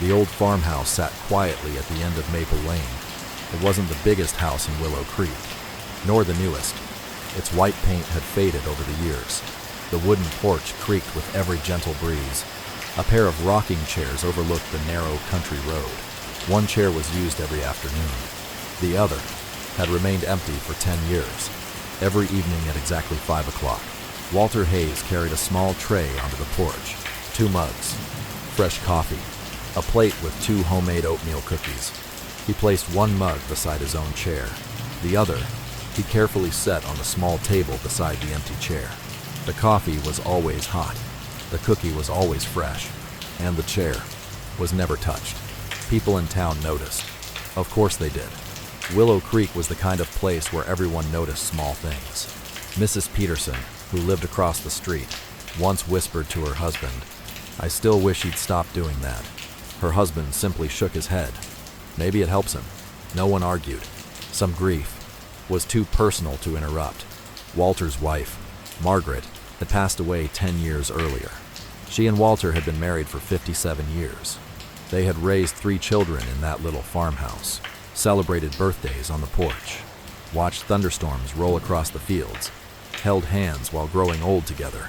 The old farmhouse sat quietly at the end of Maple Lane. It wasn't the biggest house in Willow Creek, nor the newest. Its white paint had faded over the years. The wooden porch creaked with every gentle breeze. A pair of rocking chairs overlooked the narrow country road. One chair was used every afternoon. The other had remained empty for 10 years. Every evening at exactly 5 o'clock, Walter Hayes carried a small tray onto the porch. 2 mugs, fresh coffee, a plate with 2 homemade oatmeal cookies. He placed one mug beside his own chair. The other he carefully set on the small table beside the empty chair. The coffee was always hot, the cookie was always fresh, and the chair was never touched. People in town noticed. Of course they did. Willow Creek was the kind of place where everyone noticed small things. Mrs. Peterson, who lived across the street, once whispered to her husband, "I still wish he'd stop doing that." Her husband simply shook his head. Maybe it helps him. No one argued. Some grief was too personal to interrupt. Walter's wife, Margaret, had passed away 10 years earlier. She and Walter had been married for 57 years. They had raised 3 children in that little farmhouse, celebrated birthdays on the porch, watched thunderstorms roll across the fields, held hands while growing old together.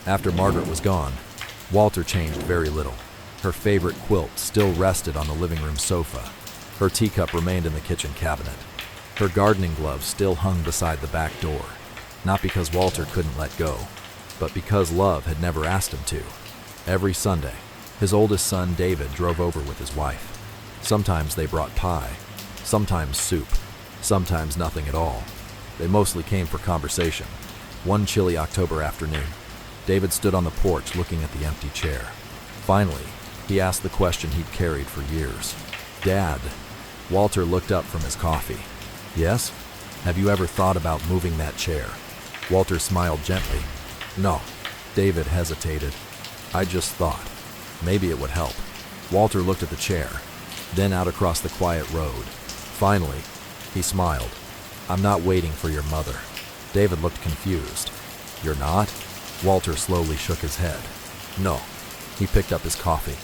After Margaret was gone, Walter changed very little. Her favorite quilt still rested on the living room sofa. Her teacup remained in the kitchen cabinet. Her gardening gloves still hung beside the back door, not because Walter couldn't let go, but because love had never asked him to. Every Sunday, his oldest son David drove over with his wife. Sometimes they brought pie, sometimes soup, sometimes nothing at all. They mostly came for conversation. One chilly October afternoon, David stood on the porch looking at the empty chair. Finally, he asked the question he'd carried for years. "Dad," Walter looked up from his coffee. "Yes? Have you ever thought about moving that chair?" Walter smiled gently. "No." David hesitated. "I just thought maybe it would help." Walter looked at the chair, then out across the quiet road. Finally, he smiled. "I'm not waiting for your mother." David looked confused. "You're not?" Walter slowly shook his head. "No." He picked up his coffee,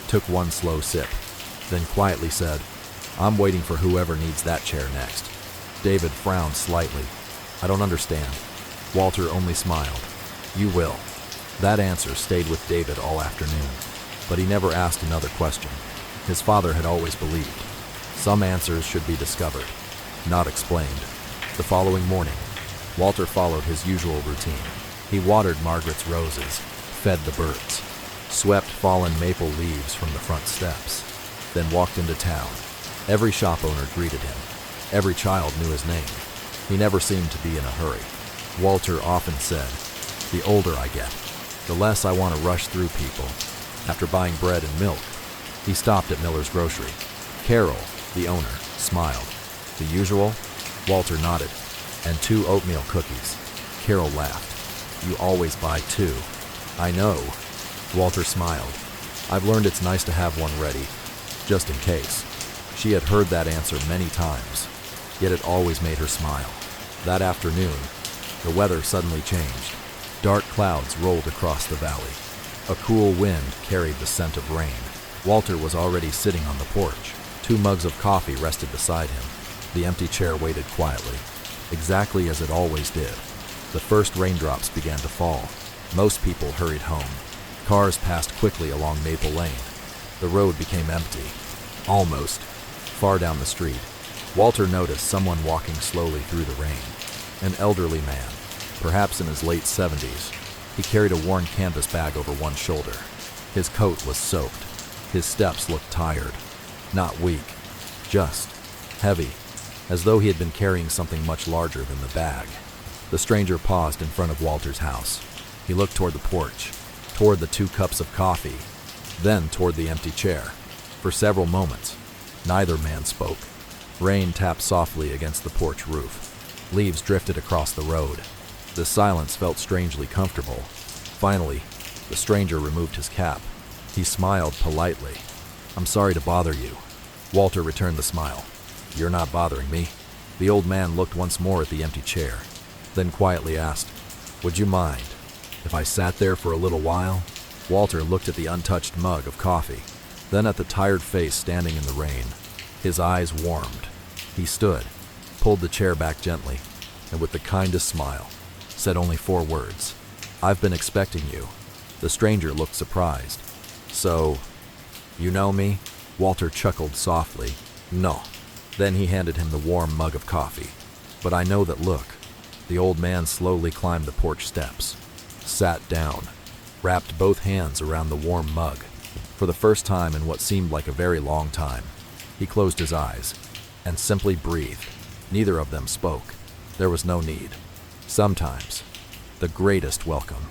took one slow sip, then quietly said, "I'm waiting for whoever needs that chair next." David frowned slightly. "I don't understand." Walter only smiled. "You will." That answer stayed with David all afternoon, but he never asked another question. His father had always believed some answers should be discovered, not explained. The following morning, Walter followed his usual routine. He watered Margaret's roses, fed the birds, swept fallen maple leaves from the front steps, then walked into town. Every shop owner greeted him. Every child knew his name. He never seemed to be in a hurry. Walter often said, "The older I get, the less I want to rush through people." After buying bread and milk, he stopped at Miller's Grocery. Carol, the owner, smiled. "The usual?" Walter nodded. "And 2 oatmeal cookies." Carol laughed. "You always buy 2. "I know." Walter smiled. "I've learned it's nice to have one ready, just in case." She had heard that answer many times, yet it always made her smile. That afternoon, the weather suddenly changed. Dark clouds rolled across the valley. A cool wind carried the scent of rain. Walter was already sitting on the porch. 2 mugs of coffee rested beside him. The empty chair waited quietly, exactly as it always did. The first raindrops began to fall. Most people hurried home. Cars passed quickly along Maple Lane. The road became empty. Almost. Far down the street, Walter noticed someone walking slowly through the rain. An elderly man, perhaps in his late 70s. He carried a worn canvas bag over one shoulder. His coat was soaked. His steps looked tired. Not weak, just heavy, as though he had been carrying something much larger than the bag. The stranger paused in front of Walter's house. He looked toward the porch, toward the 2 cups of coffee, then toward the empty chair. For several moments, neither man spoke. Rain tapped softly against the porch roof. Leaves drifted across the road. The silence felt strangely comfortable. Finally, the stranger removed his cap. He smiled politely. "I'm sorry to bother you." Walter returned the smile. "You're not bothering me." The old man looked once more at the empty chair, then quietly asked, "Would you mind if I sat there for a little while?" Walter looked at the untouched mug of coffee. then at the tired face standing in the rain. His eyes warmed. He stood, pulled the chair back gently, and with the kindest smile, said only 4 words. "I've been expecting you." The stranger looked surprised. "So, you know me?" Walter chuckled softly. "No." Then he handed him the warm mug of coffee. "But I know that look." The old man slowly climbed the porch steps, sat down, wrapped both hands around the warm mug. For the first time in what seemed like a very long time, he closed his eyes and simply breathed. Neither of them spoke. There was no need. Sometimes, the greatest welcome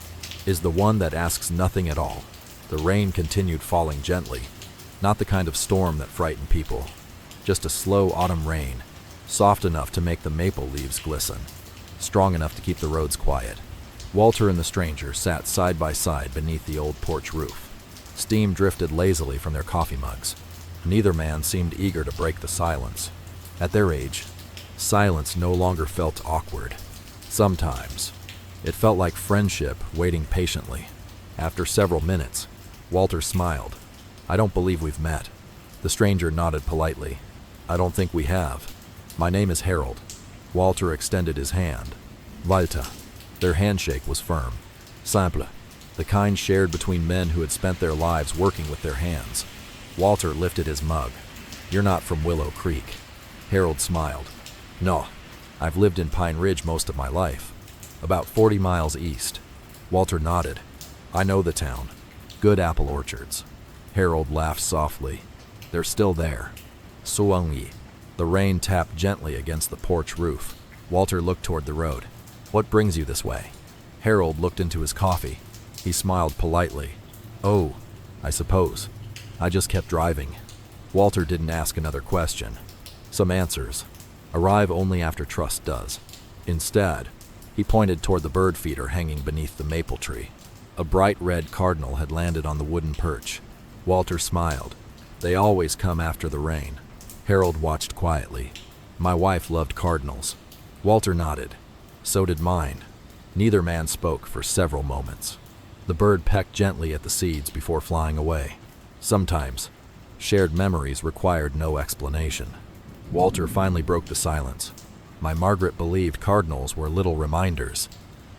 is the one that asks nothing at all. The rain continued falling gently, not the kind of storm that frightened people, just a slow autumn rain, soft enough to make the maple leaves glisten, strong enough to keep the roads quiet. Walter and the stranger sat side by side beneath the old porch roof. Steam drifted lazily from their coffee mugs. Neither man seemed eager to break the silence. At their age, silence no longer felt awkward. Sometimes, it felt like friendship waiting patiently. After several minutes, Walter smiled. "I don't believe we've met." The stranger nodded politely. "I don't think we have. My name is Harold." Walter extended his hand. "Walter." Their handshake was firm. Simple, the kind shared between men who had spent their lives working with their hands. Walter lifted his mug. "You're not from Willow Creek." Harold smiled. "No, I've lived in Pine Ridge most of my life, about 40 miles east." Walter nodded. "I know the town. Good apple orchards." Harold laughed softly. "They're still there." Suwangi. The rain tapped gently against the porch roof. Walter looked toward the road. "What brings you this way?" Harold looked into his coffee. He smiled politely. "Oh, I suppose. I just kept driving." Walter didn't ask another question. Some answers arrive only after trust does. Instead, he pointed toward the bird feeder hanging beneath the maple tree. A bright red cardinal had landed on the wooden perch. Walter smiled. "They always come after the rain." Harold watched quietly. "My wife loved cardinals." Walter nodded. "So did mine." Neither man spoke for several moments. The bird pecked gently at the seeds before flying away. Sometimes, shared memories required no explanation. Walter finally broke the silence. "My Margaret believed cardinals were little reminders."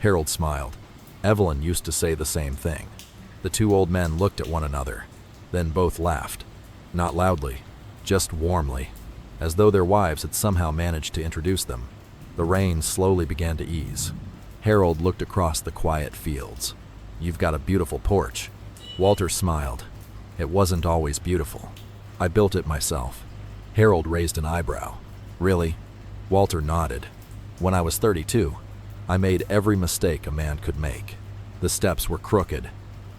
Harold smiled. "Evelyn used to say the same thing." The 2 old men looked at one another, then both laughed. Not loudly, just warmly, as though their wives had somehow managed to introduce them. The rain slowly began to ease. Harold looked across the quiet fields. "You've got a beautiful porch." Walter smiled. "It wasn't always beautiful. I built it myself." Harold raised an eyebrow. "Really?" Walter nodded. "When I was 32, I made every mistake a man could make. The steps were crooked.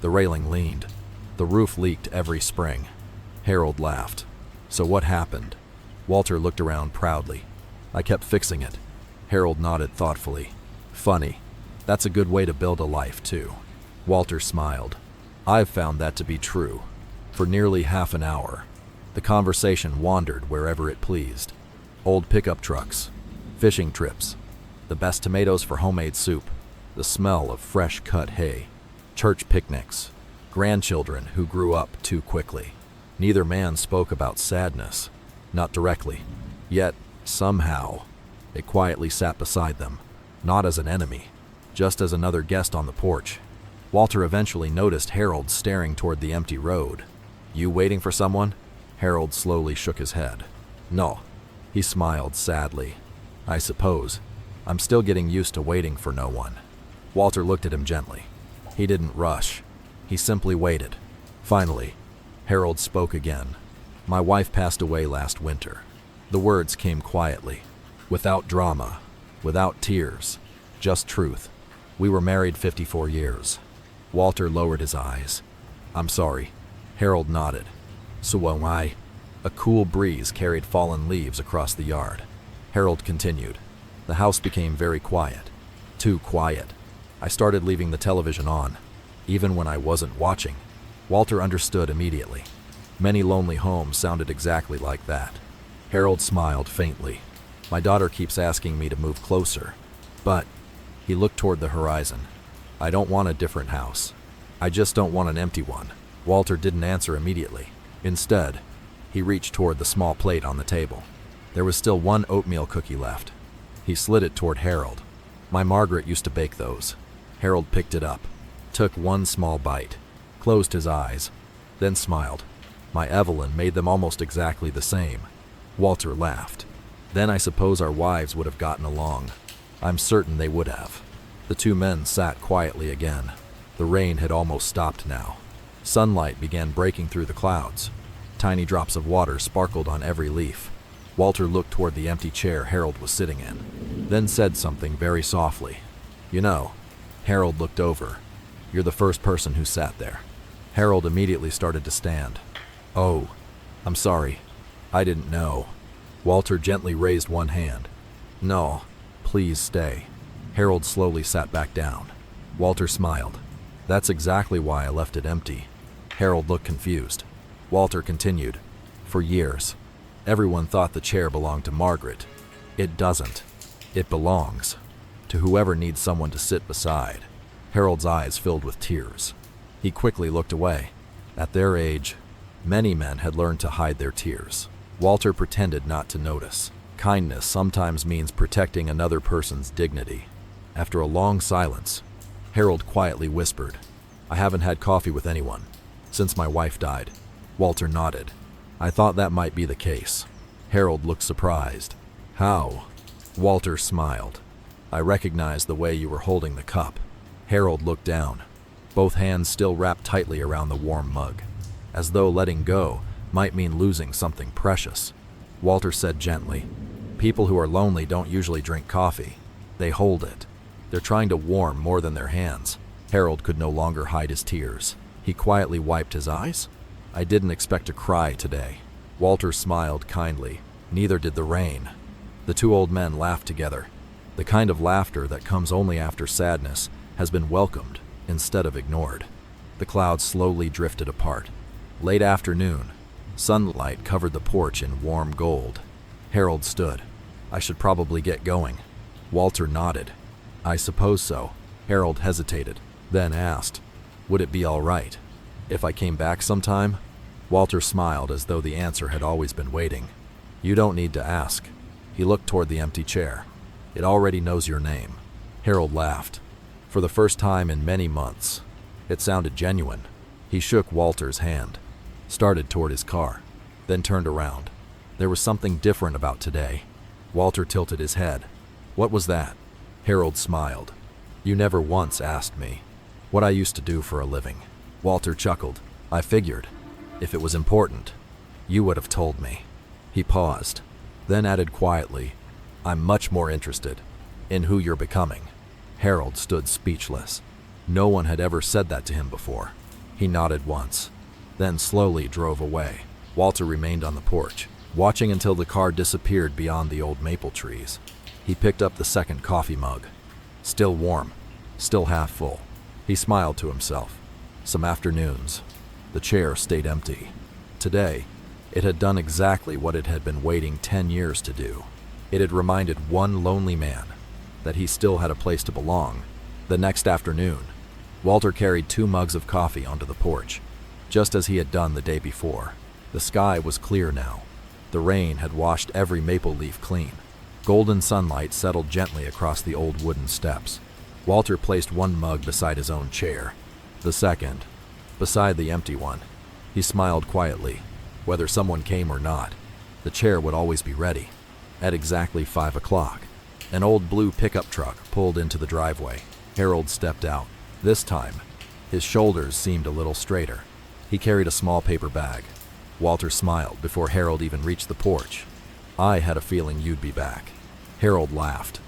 The railing leaned. The roof leaked every spring." Harold laughed. "So what happened?" Walter looked around proudly. "I kept fixing it." Harold nodded thoughtfully. "Funny. That's a good way to build a life, too." Walter smiled. "I've found that to be true." For nearly half an hour, the conversation wandered wherever it pleased. Old pickup trucks, fishing trips, the best tomatoes for homemade soup, the smell of fresh-cut hay, church picnics, grandchildren who grew up too quickly. Neither man spoke about sadness, not directly. Yet, somehow, it quietly sat beside them, not as an enemy, just as another guest on the porch. Walter eventually noticed Harold staring toward the empty road. "You waiting for someone?" Harold slowly shook his head. "No." He smiled sadly. "I suppose. I'm still getting used to waiting for no one." Walter looked at him gently. He didn't rush. He simply waited. Finally, Harold spoke again. "My wife passed away last winter." The words came quietly, without drama, without tears, just truth. "We were married 54 years. Walter lowered his eyes. "I'm sorry." Harold nodded. "So am I." A cool breeze carried fallen leaves across the yard. Harold continued. "The house became very quiet. Too quiet. I started leaving the television on, even when I wasn't watching." Walter understood immediately. Many lonely homes sounded exactly like that. Harold smiled faintly. "My daughter keeps asking me to move closer. But," he looked toward the horizon, "I don't want a different house. I just don't want an empty one." Walter didn't answer immediately. Instead, he reached toward the small plate on the table. There was still one oatmeal cookie left. He slid it toward Harold. My Margaret used to bake those. Harold picked it up, took one small bite, closed his eyes, then smiled. My Evelyn made them almost exactly the same. Walter laughed. Then I suppose our wives would have gotten along. I'm certain they would have. The two men sat quietly again. The rain had almost stopped now. Sunlight began breaking through the clouds. Tiny drops of water sparkled on every leaf. Walter looked toward the empty chair Harold was sitting in, then said something very softly. "You know," Harold looked over, "you're the first person who sat there." Harold immediately started to stand. "Oh, I'm sorry. I didn't know." Walter gently raised one hand. "No, please stay." Harold slowly sat back down. Walter smiled. "That's exactly why I left it empty." Harold looked confused. Walter continued. "For years, everyone thought the chair belonged to Margaret. It doesn't. It belongs to whoever needs someone to sit beside." Harold's eyes filled with tears. He quickly looked away. At their age, many men had learned to hide their tears. Walter pretended not to notice. Kindness sometimes means protecting another person's dignity. After a long silence, Harold quietly whispered, "I haven't had coffee with anyone since my wife died." Walter nodded. "I thought that might be the case." Harold looked surprised. "How?" Walter smiled. "I recognized the way you were holding the cup." Harold looked down, both hands still wrapped tightly around the warm mug, as though letting go might mean losing something precious. Walter said gently, "People who are lonely don't usually drink coffee. They hold it. They're trying to warm more than their hands." Harold could no longer hide his tears. He quietly wiped his eyes. "I didn't expect to cry today." Walter smiled kindly. Neither did the rain. The two old men laughed together. The kind of laughter that comes only after sadness has been welcomed instead of ignored. The clouds slowly drifted apart. Late afternoon, sunlight covered the porch in warm gold. Harold stood. "I should probably get going." Walter nodded. "I suppose so." Harold hesitated, then asked, "Would it be all right if I came back sometime?" Walter smiled as though the answer had always been waiting. "You don't need to ask." He looked toward the empty chair. "It already knows your name." Harold laughed. For the first time in many months, it sounded genuine. He shook Walter's hand, started toward his car, then turned around. There was something different about today. Walter tilted his head. "What was that?" Harold smiled. "You never once asked me what I used to do for a living." Walter chuckled. "I figured, if it was important, you would have told me." He paused, then added quietly, "I'm much more interested in who you're becoming." Harold stood speechless. No one had ever said that to him before. He nodded once, then slowly drove away. Walter remained on the porch, watching until the car disappeared beyond the old maple trees. He picked up the second coffee mug. Still warm, still half full. He smiled to himself. Some afternoons, the chair stayed empty. Today, it had done exactly what it had been waiting 10 years to do. It had reminded one lonely man that he still had a place to belong. The next afternoon, Walter carried 2 mugs of coffee onto the porch, just as he had done the day before. The sky was clear now. The rain had washed every maple leaf clean. Golden sunlight settled gently across the old wooden steps. Walter placed one mug beside his own chair, the second beside the empty one. He smiled quietly. Whether someone came or not, the chair would always be ready. At exactly 5 o'clock, an old blue pickup truck pulled into the driveway. Harold stepped out. This time, his shoulders seemed a little straighter. He carried a small paper bag. Walter smiled before Harold even reached the porch. "I had a feeling you'd be back." Harold laughed.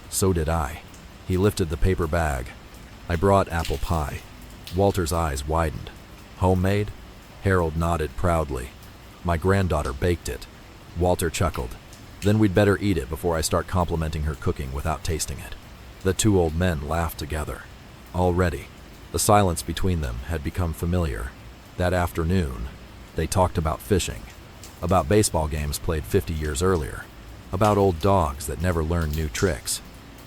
"So did I." He lifted the paper bag. "I brought apple pie." Walter's eyes widened. "Homemade?" Harold nodded proudly. "My granddaughter baked it." Walter chuckled. "Then we'd better eat it before I start complimenting her cooking without tasting it." The two old men laughed together. Already, the silence between them had become familiar. That afternoon, they talked about fishing, about baseball games played 50 years earlier, about old dogs that never learned new tricks,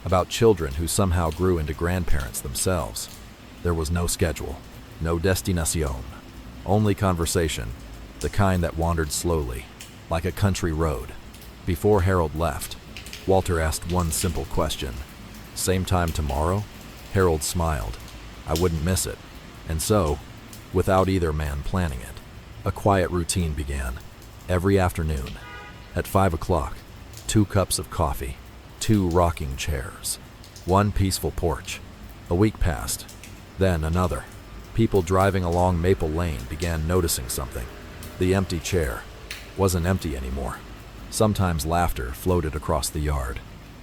about children who somehow grew into grandparents themselves. There was no schedule, no destination, only conversation the kind that wandered slowly, like a country road. Before Harold left, Walter asked one simple question. "Same time tomorrow?" Harold smiled. "I wouldn't miss it." And so, without either man planning it, a quiet routine began. Every afternoon, at 5 o'clock, 2 cups of coffee, 2 rocking chairs, 1 peaceful porch. A week passed, then another. People driving along Maple Lane began noticing something. The empty chair wasn't empty anymore. Sometimes laughter floated across the yard.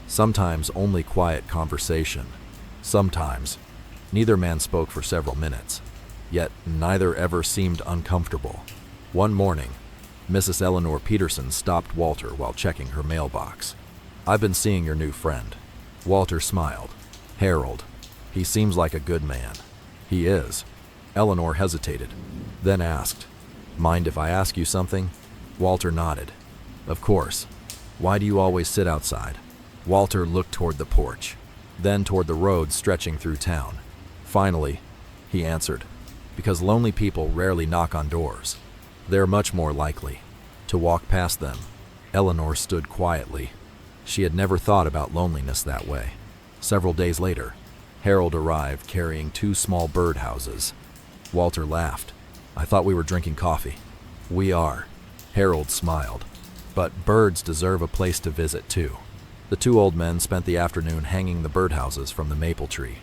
Sometimes only quiet conversation. Sometimes neither man spoke for several minutes, yet neither ever seemed uncomfortable. One morning, Mrs. Eleanor Peterson stopped Walter while checking her mailbox. "I've been seeing your new friend." Walter smiled. "Harold. He seems like a good man." "He is." Eleanor hesitated, then asked, "Mind if I ask you something?" Walter nodded. "Of course. Why do you always sit outside?" Walter looked toward the porch, then toward the road stretching through town. Finally, he answered, "Because lonely people rarely knock on doors. They're much more likely to walk past them." Eleanor stood quietly. She had never thought about loneliness that way. Several days later, Harold arrived carrying 2 small birdhouses. Walter laughed. "I thought we were drinking coffee." "We are." Harold smiled. "But birds deserve a place to visit too." The 2 old men spent the afternoon hanging the birdhouses from the maple tree.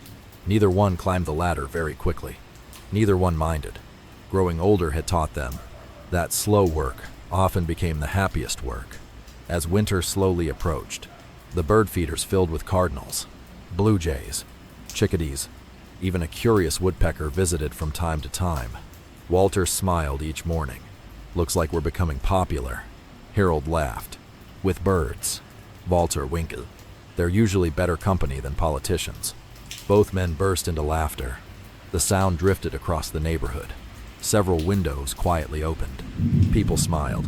Neither one climbed the ladder very quickly. Neither one minded. Growing older had taught them that slow work often became the happiest work. As winter slowly approached, the bird feeders filled with cardinals, blue jays, chickadees, even a curious woodpecker visited from time to time. Walter smiled each morning. "Looks like we're becoming popular." Harold laughed. "With birds." Walter winked. "They're usually better company than politicians." Both men burst into laughter. The sound drifted across the neighborhood. Several windows quietly opened. People smiled.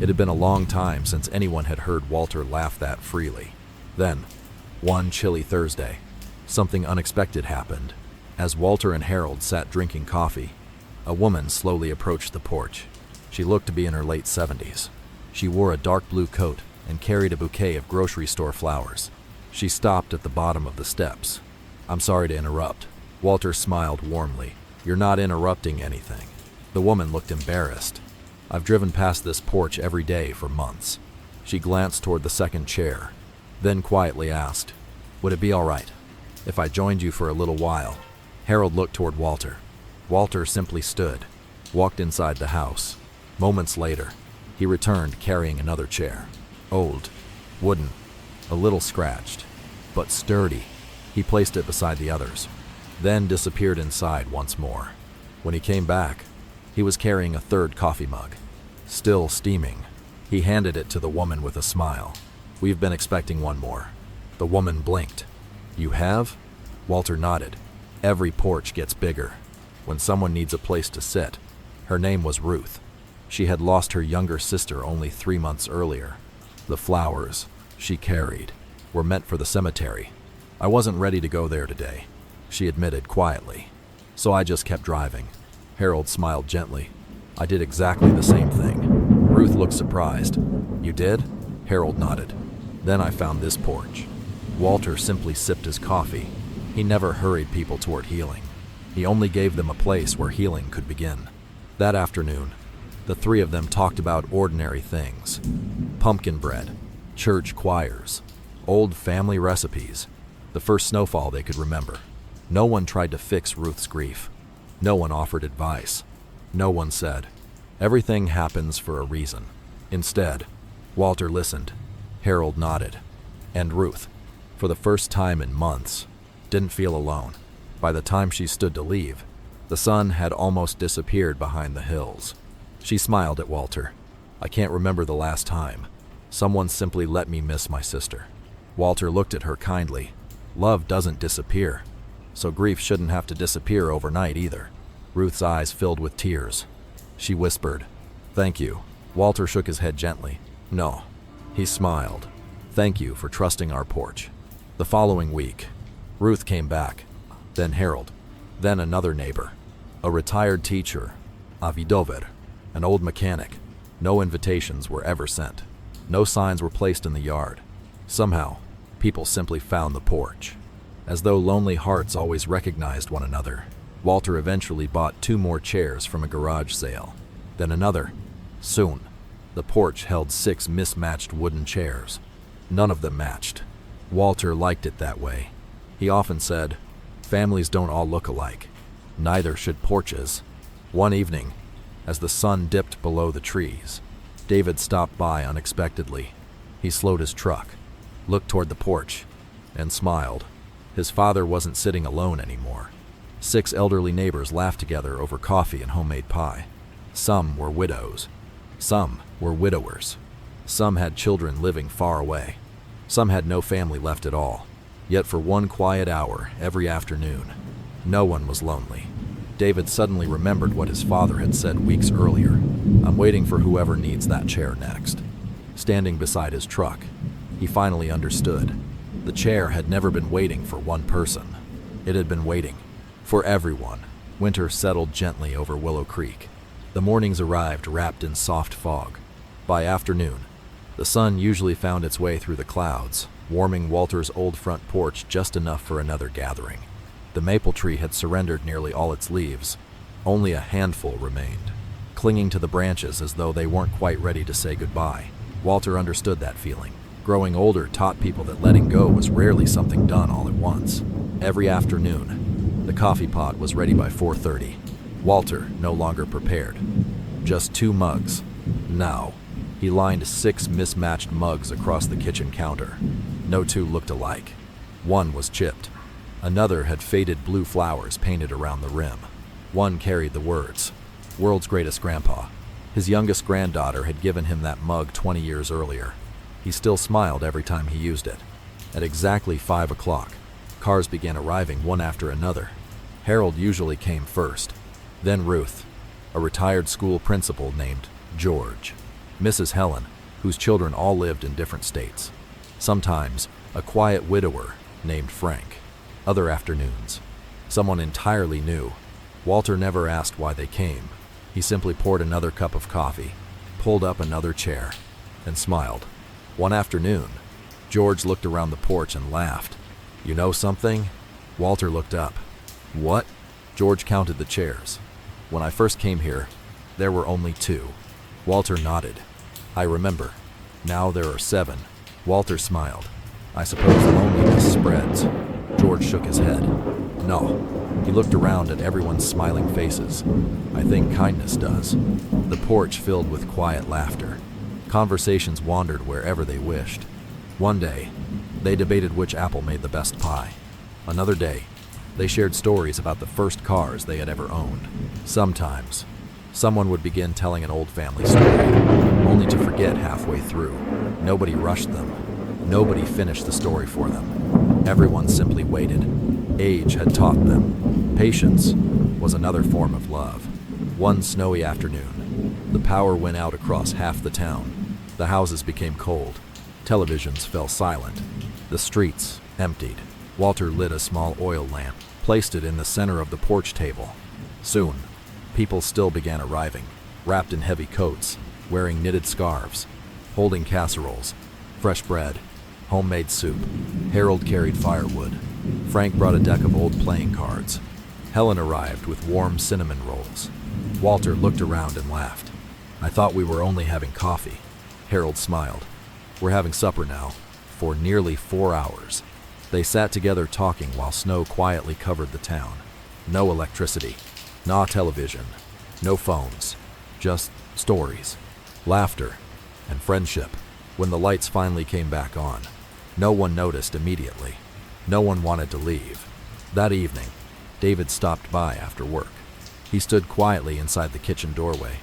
It had been a long time since anyone had heard Walter laugh that freely. Then, one chilly Thursday, something unexpected happened. As Walter and Harold sat drinking coffee, a woman slowly approached the porch. She looked to be in her late 70s. She wore a dark blue coat and carried a bouquet of grocery store flowers. She stopped at the bottom of the steps. "I'm sorry to interrupt." Walter smiled warmly. "You're not interrupting anything." The woman looked embarrassed. "I've driven past this porch every day for months." She glanced toward the second chair, then quietly asked, "Would it be all right if I joined you for a little while?" Harold looked toward Walter. Walter simply stood, walked inside the house. Moments later, he returned carrying another chair. Old, wooden, a little scratched, but sturdy. He placed it beside the others, then disappeared inside once more. When he came back, he was carrying a third coffee mug, still steaming. He handed it to the woman with a smile. "We've been expecting one more." The woman blinked. "You have?" Walter nodded. "Every porch gets bigger when someone needs a place to sit." Her name was Ruth. She had lost her younger sister only 3 months earlier. The flowers she carried were meant for the cemetery. "I wasn't ready to go there today," she admitted quietly, "so I just kept driving." Harold smiled gently. "I did exactly the same thing." Ruth looked surprised. "You did?" Harold nodded. "Then I found this porch." Walter simply sipped his coffee. He never hurried people toward healing. He only gave them a place where healing could begin. That afternoon, the 3 of them talked about ordinary things. Pumpkin bread, church choirs, old family recipes, the first snowfall they could remember. No one tried to fix Ruth's grief. No one offered advice. No one said, "Everything happens for a reason." Instead, Walter listened. Harold nodded. And Ruth, for the first time in months, didn't feel alone. By the time she stood to leave, the sun had almost disappeared behind the hills. She smiled at Walter. "I can't remember the last time someone simply let me miss my sister." Walter looked at her kindly. "Love doesn't disappear, so grief shouldn't have to disappear overnight either." Ruth's eyes filled with tears. She whispered, "Thank you." Walter shook his head gently. "No." He smiled. "Thank you for trusting our porch." The following week, Ruth came back, then Harold, then another neighbor, a retired teacher, a widower. An old mechanic. No invitations were ever sent. No signs were placed in the yard. Somehow, people simply found the porch. As though lonely hearts always recognized one another, Walter eventually bought 2 more chairs from a garage sale. Then another. Soon, the porch held 6 mismatched wooden chairs. None of them matched. Walter liked it that way. He often said, "Families don't all look alike. Neither should porches." One evening, as the sun dipped below the trees, David stopped by unexpectedly. He slowed his truck, looked toward the porch, and smiled. His father wasn't sitting alone anymore. 6 elderly neighbors laughed together over coffee and homemade pie. Some were widows. Some were widowers. Some had children living far away. Some had no family left at all. Yet for one quiet hour every afternoon, no one was lonely. David suddenly remembered what his father had said weeks earlier. "I'm waiting for whoever needs that chair next." Standing beside his truck, he finally understood. The chair had never been waiting for one person. It had been waiting for everyone. Winter settled gently over Willow Creek. The mornings arrived wrapped in soft fog. By afternoon, the sun usually found its way through the clouds, warming Walter's old front porch just enough for another gathering. The maple tree had surrendered nearly all its leaves. Only a handful remained, clinging to the branches as though they weren't quite ready to say goodbye. Walter understood that feeling. Growing older taught people that letting go was rarely something done all at once. Every afternoon, the coffee pot was ready by 4:30. Walter no longer prepared. Just 2 mugs. Now, he lined 6 mismatched mugs across the kitchen counter. No 2 looked alike. One was chipped. Another had faded blue flowers painted around the rim. One carried the words, "World's Greatest Grandpa." His youngest granddaughter had given him that mug 20 years earlier. He still smiled every time he used it. At exactly 5 o'clock, cars began arriving one after another. Harold usually came first. Then Ruth, a retired school principal named George. Mrs. Helen, whose children all lived in different states. Sometimes, a quiet widower named Frank. Other afternoons, someone entirely new. Walter never asked why they came. He simply poured another cup of coffee, pulled up another chair, and smiled. One afternoon, George looked around the porch and laughed. "You know something?" Walter looked up. "What?" George counted the chairs. "When I first came here, there were only 2. Walter nodded. "I remember. Now there are 7. Walter smiled. "I suppose loneliness spreads." George shook his head. "No." He looked around at everyone's smiling faces. "I think kindness does." The porch filled with quiet laughter. Conversations wandered wherever they wished. One day, they debated which apple made the best pie. Another day, they shared stories about the first cars they had ever owned. Sometimes, someone would begin telling an old family story, only to forget halfway through. Nobody rushed them. Nobody finished the story for them. Everyone simply waited. Age had taught them. Patience was another form of love. One snowy afternoon, the power went out across half the town. The houses became cold. Televisions fell silent. The streets emptied. Walter lit a small oil lamp, placed it in the center of the porch table. Soon, people still began arriving, wrapped in heavy coats, wearing knitted scarves, holding casseroles, fresh bread, homemade soup. Harold carried firewood. Frank brought a deck of old playing cards. Helen arrived with warm cinnamon rolls. Walter looked around and laughed. "I thought we were only having coffee." Harold smiled. "We're having supper now." For nearly 4 hours, they sat together talking while snow quietly covered the town. No electricity, no television, no phones, just stories, laughter, and friendship. When the lights finally came back on, no one noticed immediately. No one wanted to leave. That evening, David stopped by after work. He stood quietly inside the kitchen doorway,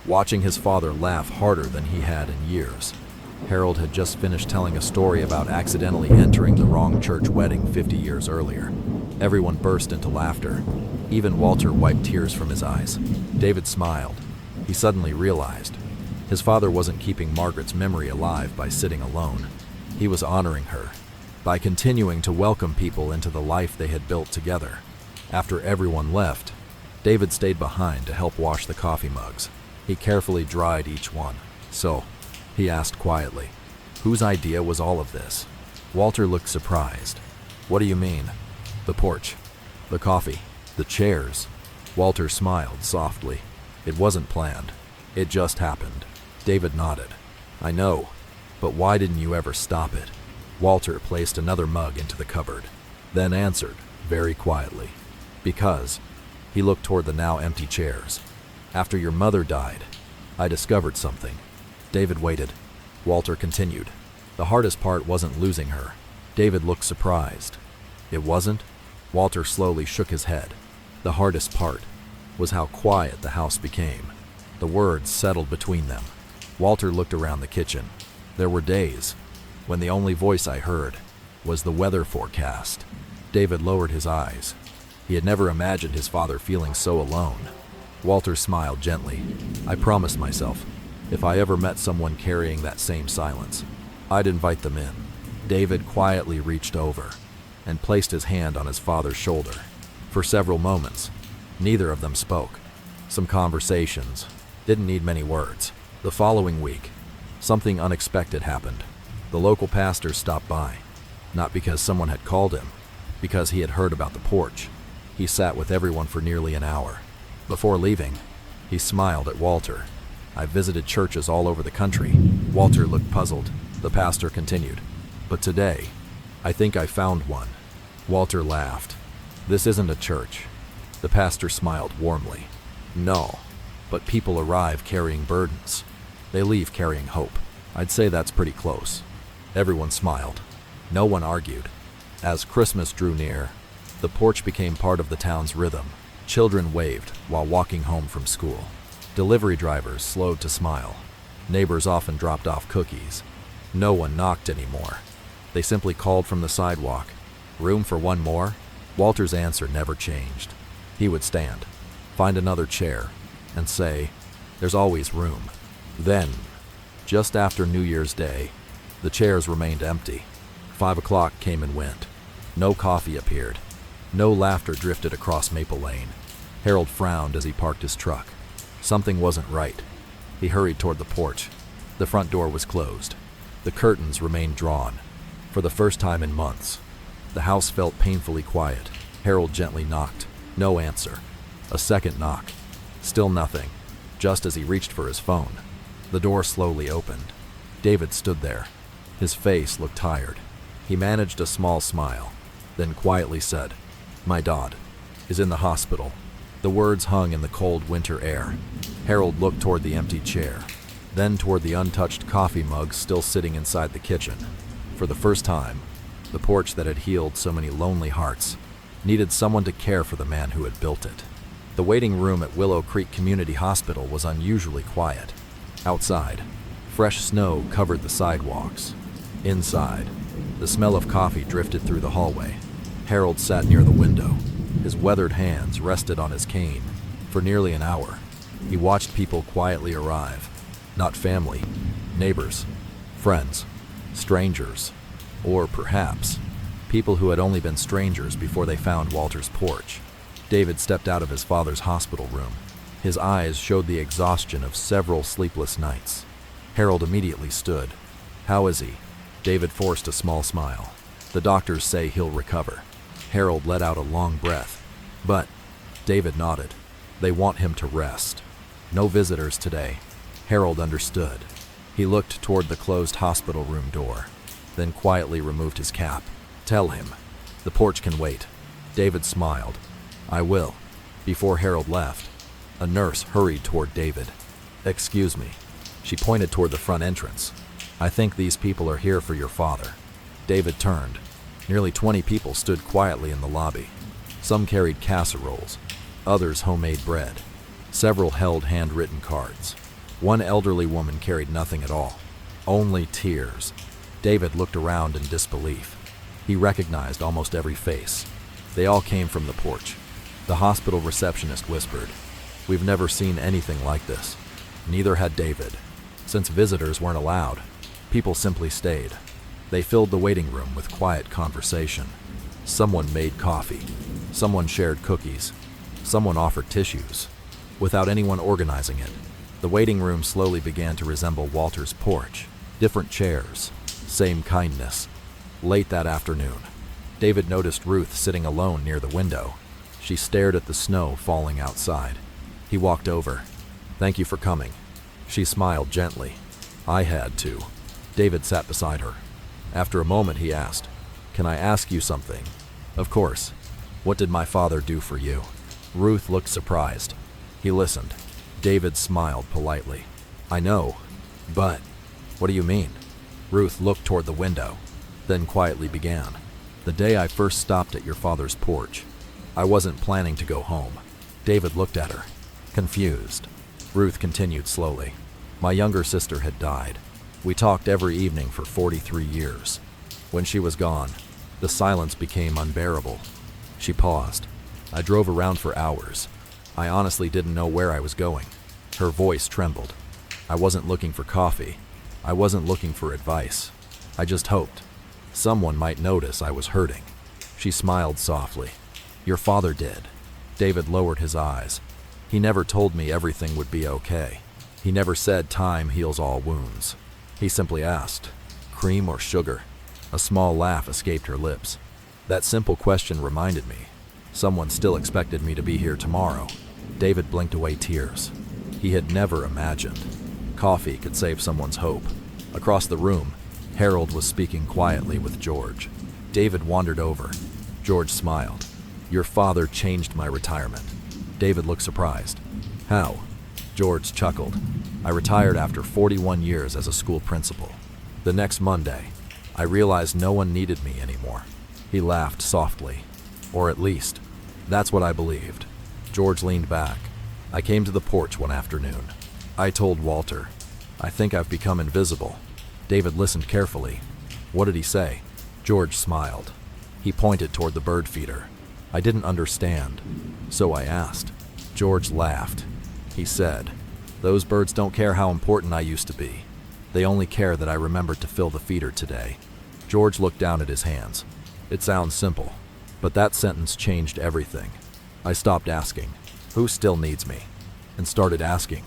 watching his father laugh harder than he had in years. Harold had just finished telling a story about accidentally entering the wrong church wedding 50 years earlier. Everyone burst into laughter. Even Walter wiped tears from his eyes. David smiled. He suddenly realized his father wasn't keeping Margaret's memory alive by sitting alone. He was honoring her by continuing to welcome people into the life they had built together. After everyone left, David stayed behind to help wash the coffee mugs. He carefully dried each one. "So," he asked quietly, "whose idea was all of this?" Walter looked surprised. "What do you mean?" "The porch, the coffee, the chairs." Walter smiled softly. "It wasn't planned. It just happened." David nodded. "I know, but why didn't you ever stop it?" Walter placed another mug into the cupboard, then answered very quietly. "Because," he looked toward the now empty chairs, "after your mother died, I discovered something." David waited. Walter continued. "The hardest part wasn't losing her." David looked surprised. "It wasn't?" Walter slowly shook his head. "The hardest part was how quiet the house became." The words settled between them. Walter looked around the kitchen. There were days when the only voice I heard was the weather forecast. David lowered his eyes. He had never imagined his father feeling so alone. Walter smiled gently. "I promised myself, if I ever met someone carrying that same silence, I'd invite them in." David quietly reached over and placed his hand on his father's shoulder. For several moments, neither of them spoke. Some conversations didn't need many words. The following week, something unexpected happened. The local pastor stopped by, not because someone had called him, because he had heard about the porch. He sat with everyone for nearly an hour. Before leaving, he smiled at Walter. "I visited churches all over the country." Walter looked puzzled. The pastor continued, "But today, I think I found one." Walter laughed. "This isn't a church." The pastor smiled warmly. "No, but people arrive carrying burdens. They leave carrying hope. I'd say that's pretty close." Everyone smiled. No one argued. As Christmas drew near, the porch became part of the town's rhythm. Children waved while walking home from school. Delivery drivers slowed to smile. Neighbors often dropped off cookies. No one knocked anymore. They simply called from the sidewalk. "Room for one more?" Walter's answer never changed. He would stand, find another chair, and say, "There's always room." Then, just after New Year's Day, the chairs remained empty. 5 o'clock came and went. No coffee appeared. No laughter drifted across Maple Lane. Harold frowned as he parked his truck. Something wasn't right. He hurried toward the porch. The front door was closed. The curtains remained drawn. For the first time in months, the house felt painfully quiet. Harold gently knocked. No answer. A second knock. Still nothing. Just as he reached for his phone, the door slowly opened. David stood there. His face looked tired. He managed a small smile, then quietly said, "My dad is in the hospital." The words hung in the cold winter air. Harold looked toward the empty chair, then toward the untouched coffee mug still sitting inside the kitchen. For the first time, the porch that had healed so many lonely hearts needed someone to care for the man who had built it. The waiting room at Willow Creek Community Hospital was unusually quiet. Outside, fresh snow covered the sidewalks. Inside, the smell of coffee drifted through the hallway. Harold sat near the window. His weathered hands rested on his cane. For nearly an hour, he watched people quietly arrive. Not family, neighbors, friends, strangers, or perhaps people who had only been strangers before they found Walter's porch. David stepped out of his father's hospital room. His eyes showed the exhaustion of several sleepless nights. Harold immediately stood. "How is he?" David forced a small smile. "The doctors say he'll recover." Harold let out a long breath. "But," David nodded, "they want him to rest. No visitors today." Harold understood. He looked toward the closed hospital room door, then quietly removed his cap. "Tell him, the porch can wait." David smiled. "I will." Before Harold left, a nurse hurried toward David. "Excuse me." She pointed toward the front entrance. "I think these people are here for your father." David turned. Nearly 20 people stood quietly in the lobby. Some carried casseroles, others homemade bread. Several held handwritten cards. One elderly woman carried nothing at all, only tears. David looked around in disbelief. He recognized almost every face. They all came from the porch. The hospital receptionist whispered, "We've never seen anything like this." Neither had David. Since visitors weren't allowed, people simply stayed. They filled the waiting room with quiet conversation. Someone made coffee. Someone shared cookies. Someone offered tissues. Without anyone organizing it, The waiting room slowly began to resemble Walter's porch. Different chairs, same kindness. Late that afternoon, David noticed Ruth sitting alone near the window. She stared at the snow falling outside. He walked over. "Thank you for coming." She smiled gently. "I had to." David sat beside her. After a moment, he asked, "Can I ask you something?" "Of course. What did my father do for you?" Ruth looked surprised. He listened. David smiled politely. "I know, but what do you mean?" Ruth looked toward the window, then quietly began. "The day I first stopped at your father's porch, I wasn't planning to go home." David looked at her, confused. Ruth continued slowly. "My younger sister had died. We talked every evening for 43 years. When she was gone, the silence became unbearable." She paused. "I drove around for hours. I honestly didn't know where I was going." Her voice trembled. "I wasn't looking for coffee. I wasn't looking for advice. I just hoped someone might notice I was hurting." She smiled softly. "Your father did." David lowered his eyes. "He never told me everything would be okay. He never said time heals all wounds. He simply asked, 'Cream or sugar?'" A small laugh escaped her lips. "That simple question reminded me. Someone still expected me to be here tomorrow." David blinked away tears. He had never imagined coffee could save someone's hope. Across the room, Harold was speaking quietly with George. David wandered over. George smiled. "Your father changed my retirement." David looked surprised. "How?" George chuckled. "I retired after 41 years as a school principal. The next Monday, I realized no one needed me anymore." He laughed softly. "Or at least, that's what I believed." George leaned back. "I came to the porch one afternoon. I told Walter, 'I think I've become invisible.'" David listened carefully. "What did he say?" George smiled. He pointed toward the bird feeder. "I didn't understand, so I asked." George laughed. He said, "Those birds don't care how important I used to be. They only care that I remembered to fill the feeder today." George looked down at his hands. "It sounds simple, but that sentence changed everything. I stopped asking, 'Who still needs me?' and started asking,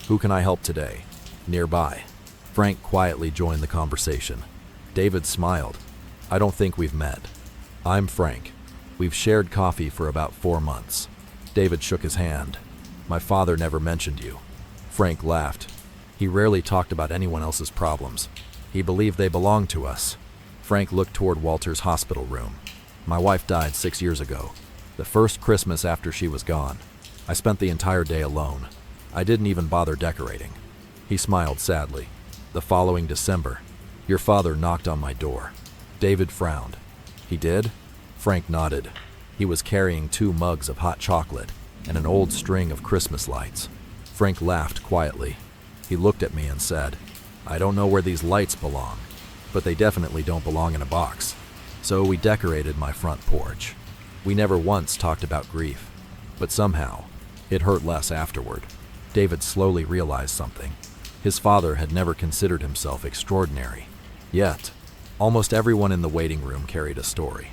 'Who can I help today?'" Nearby, Frank quietly joined the conversation. David smiled. "I don't think we've met. I'm Frank. We've shared coffee for about 4 months." David shook his hand. "My father never mentioned you." Frank laughed. "He rarely talked about anyone else's problems. He believed they belonged to us." Frank looked toward Walter's hospital room. "My wife died 6 years ago. The first Christmas after she was gone. I spent the entire day alone. I didn't even bother decorating." He smiled sadly. "The following December, your father knocked on my door." David frowned. "He did?" Frank nodded. He was carrying 2 mugs of hot chocolate and an old string of Christmas lights. Frank laughed quietly. He looked at me and said, "I don't know where these lights belong, but they definitely don't belong in a box." So we decorated my front porch. We never once talked about grief, but somehow it hurt less afterward. David slowly realized something. His father had never considered himself extraordinary. Yet, almost everyone in the waiting room carried a story.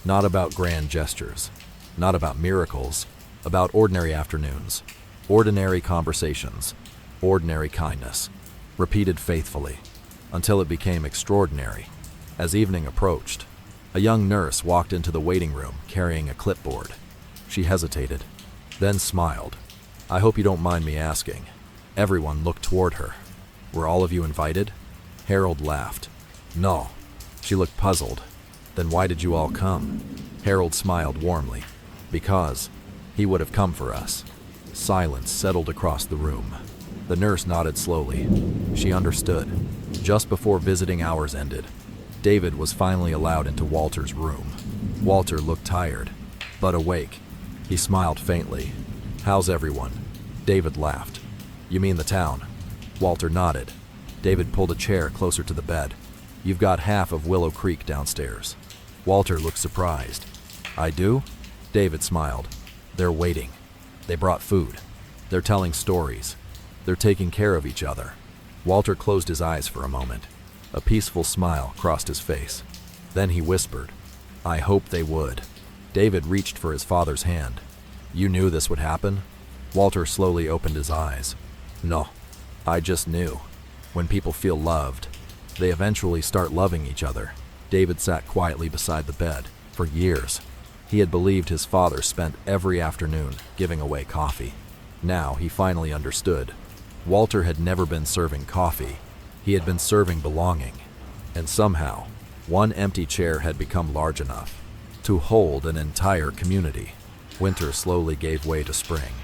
Not about grand gestures, not about miracles, about ordinary afternoons, ordinary conversations, ordinary kindness, repeated faithfully, until it became extraordinary. As evening approached, a young nurse walked into the waiting room carrying a clipboard. She hesitated, then smiled. "I hope you don't mind me asking." Everyone looked toward her. "Were all of you invited?" Harold laughed. "No." She looked puzzled. "Then why did you all come?" Harold smiled warmly. "Because he would have come for us." Silence settled across the room. The nurse nodded slowly. She understood. Just before visiting hours ended, David was finally allowed into Walter's room. Walter looked tired, but awake. He smiled faintly. "How's everyone?" David laughed. "You mean the town?" Walter nodded. David pulled a chair closer to the bed. "You've got half of Willow Creek downstairs." Walter looked surprised. "I do?" David smiled. "They're waiting. They brought food. They're telling stories. They're taking care of each other." Walter closed his eyes for a moment. A peaceful smile crossed his face. Then he whispered, "I hope they would." David reached for his father's hand. "You knew this would happen?" Walter slowly opened his eyes. "No, I just knew. When people feel loved, they eventually start loving each other. David sat quietly beside the bed. For years, he had believed his father spent every afternoon giving away coffee. Now he finally understood. Walter had never been serving coffee. He had been serving belonging. And somehow, one empty chair had become large enough to hold an entire community. Winter slowly gave way to spring.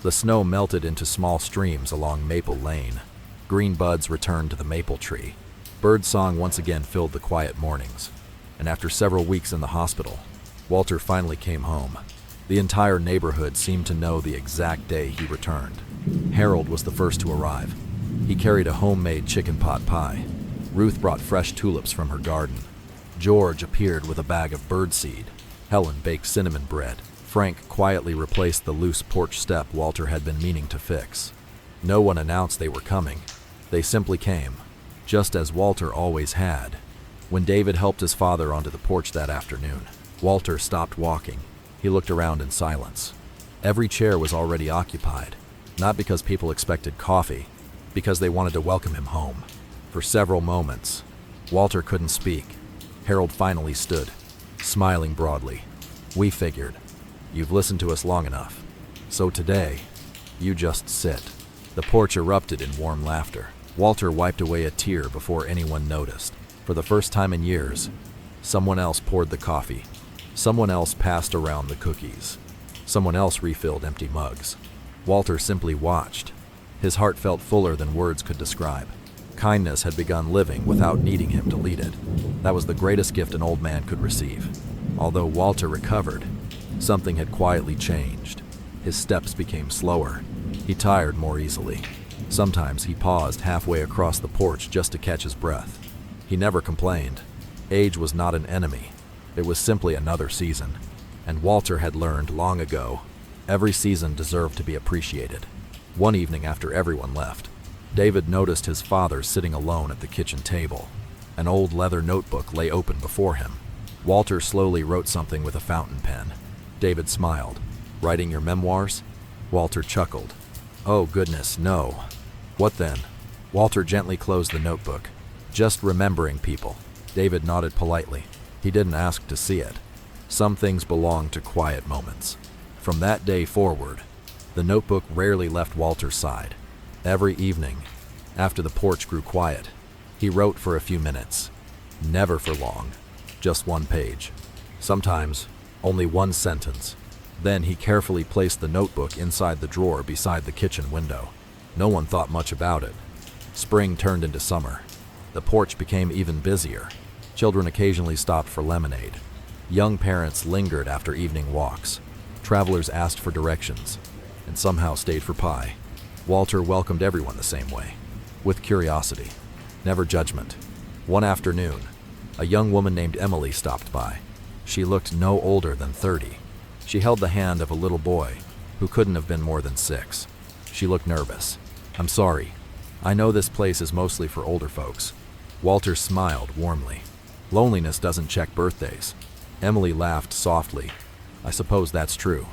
The snow melted into small streams along Maple Lane. Green buds returned to the maple tree. Birdsong once again filled the quiet mornings. And after several weeks in the hospital, Walter finally came home. The entire neighborhood seemed to know the exact day he returned. Harold was the first to arrive. He carried a homemade chicken pot pie. Ruth brought fresh tulips from her garden. George appeared with a bag of birdseed. Helen baked cinnamon bread. Frank quietly replaced the loose porch step Walter had been meaning to fix. No one announced they were coming. They simply came, just as Walter always had. When David helped his father onto the porch that afternoon, Walter stopped walking. He looked around in silence. Every chair was already occupied, not because people expected coffee, because they wanted to welcome him home. For several moments, Walter couldn't speak. Harold finally stood, smiling broadly. "We figured. You've listened to us long enough. So today, you just sit." The porch erupted in warm laughter. Walter wiped away a tear before anyone noticed. For the first time in years, someone else poured the coffee. Someone else passed around the cookies. Someone else refilled empty mugs. Walter simply watched. His heart felt fuller than words could describe. Kindness had begun living without needing him to lead it. That was the greatest gift an old man could receive. Although Walter recovered, something had quietly changed. His steps became slower. He tired more easily. Sometimes he paused halfway across the porch just to catch his breath. He never complained. Age was not an enemy. It was simply another season. And Walter had learned long ago, every season deserved to be appreciated. One evening after everyone left, David noticed his father sitting alone at the kitchen table. An old leather notebook lay open before him. Walter slowly wrote something with a fountain pen. David smiled. "Writing your memoirs?" Walter chuckled. "Oh goodness, no." "What then?" Walter gently closed the notebook. "Just remembering people." David nodded politely. He didn't ask to see it. Some things belong to quiet moments. From that day forward, the notebook rarely left Walter's side. Every evening, after the porch grew quiet, he wrote for a few minutes. Never for long. Just one page. Sometimes, only one sentence. Then he carefully placed the notebook inside the drawer beside the kitchen window. No one thought much about it. Spring turned into summer. The porch became even busier. Children occasionally stopped for lemonade. Young parents lingered after evening walks. Travelers asked for directions, and somehow stayed for pie. Walter welcomed everyone the same way, with curiosity, never judgment. One afternoon, a young woman named Emily stopped by. She looked no older than 30. She held the hand of a little boy who couldn't have been more than 6. She looked nervous. "I'm sorry. I know this place is mostly for older folks." Walter smiled warmly. "Loneliness doesn't check birthdays." Emily laughed softly. "I suppose that's true."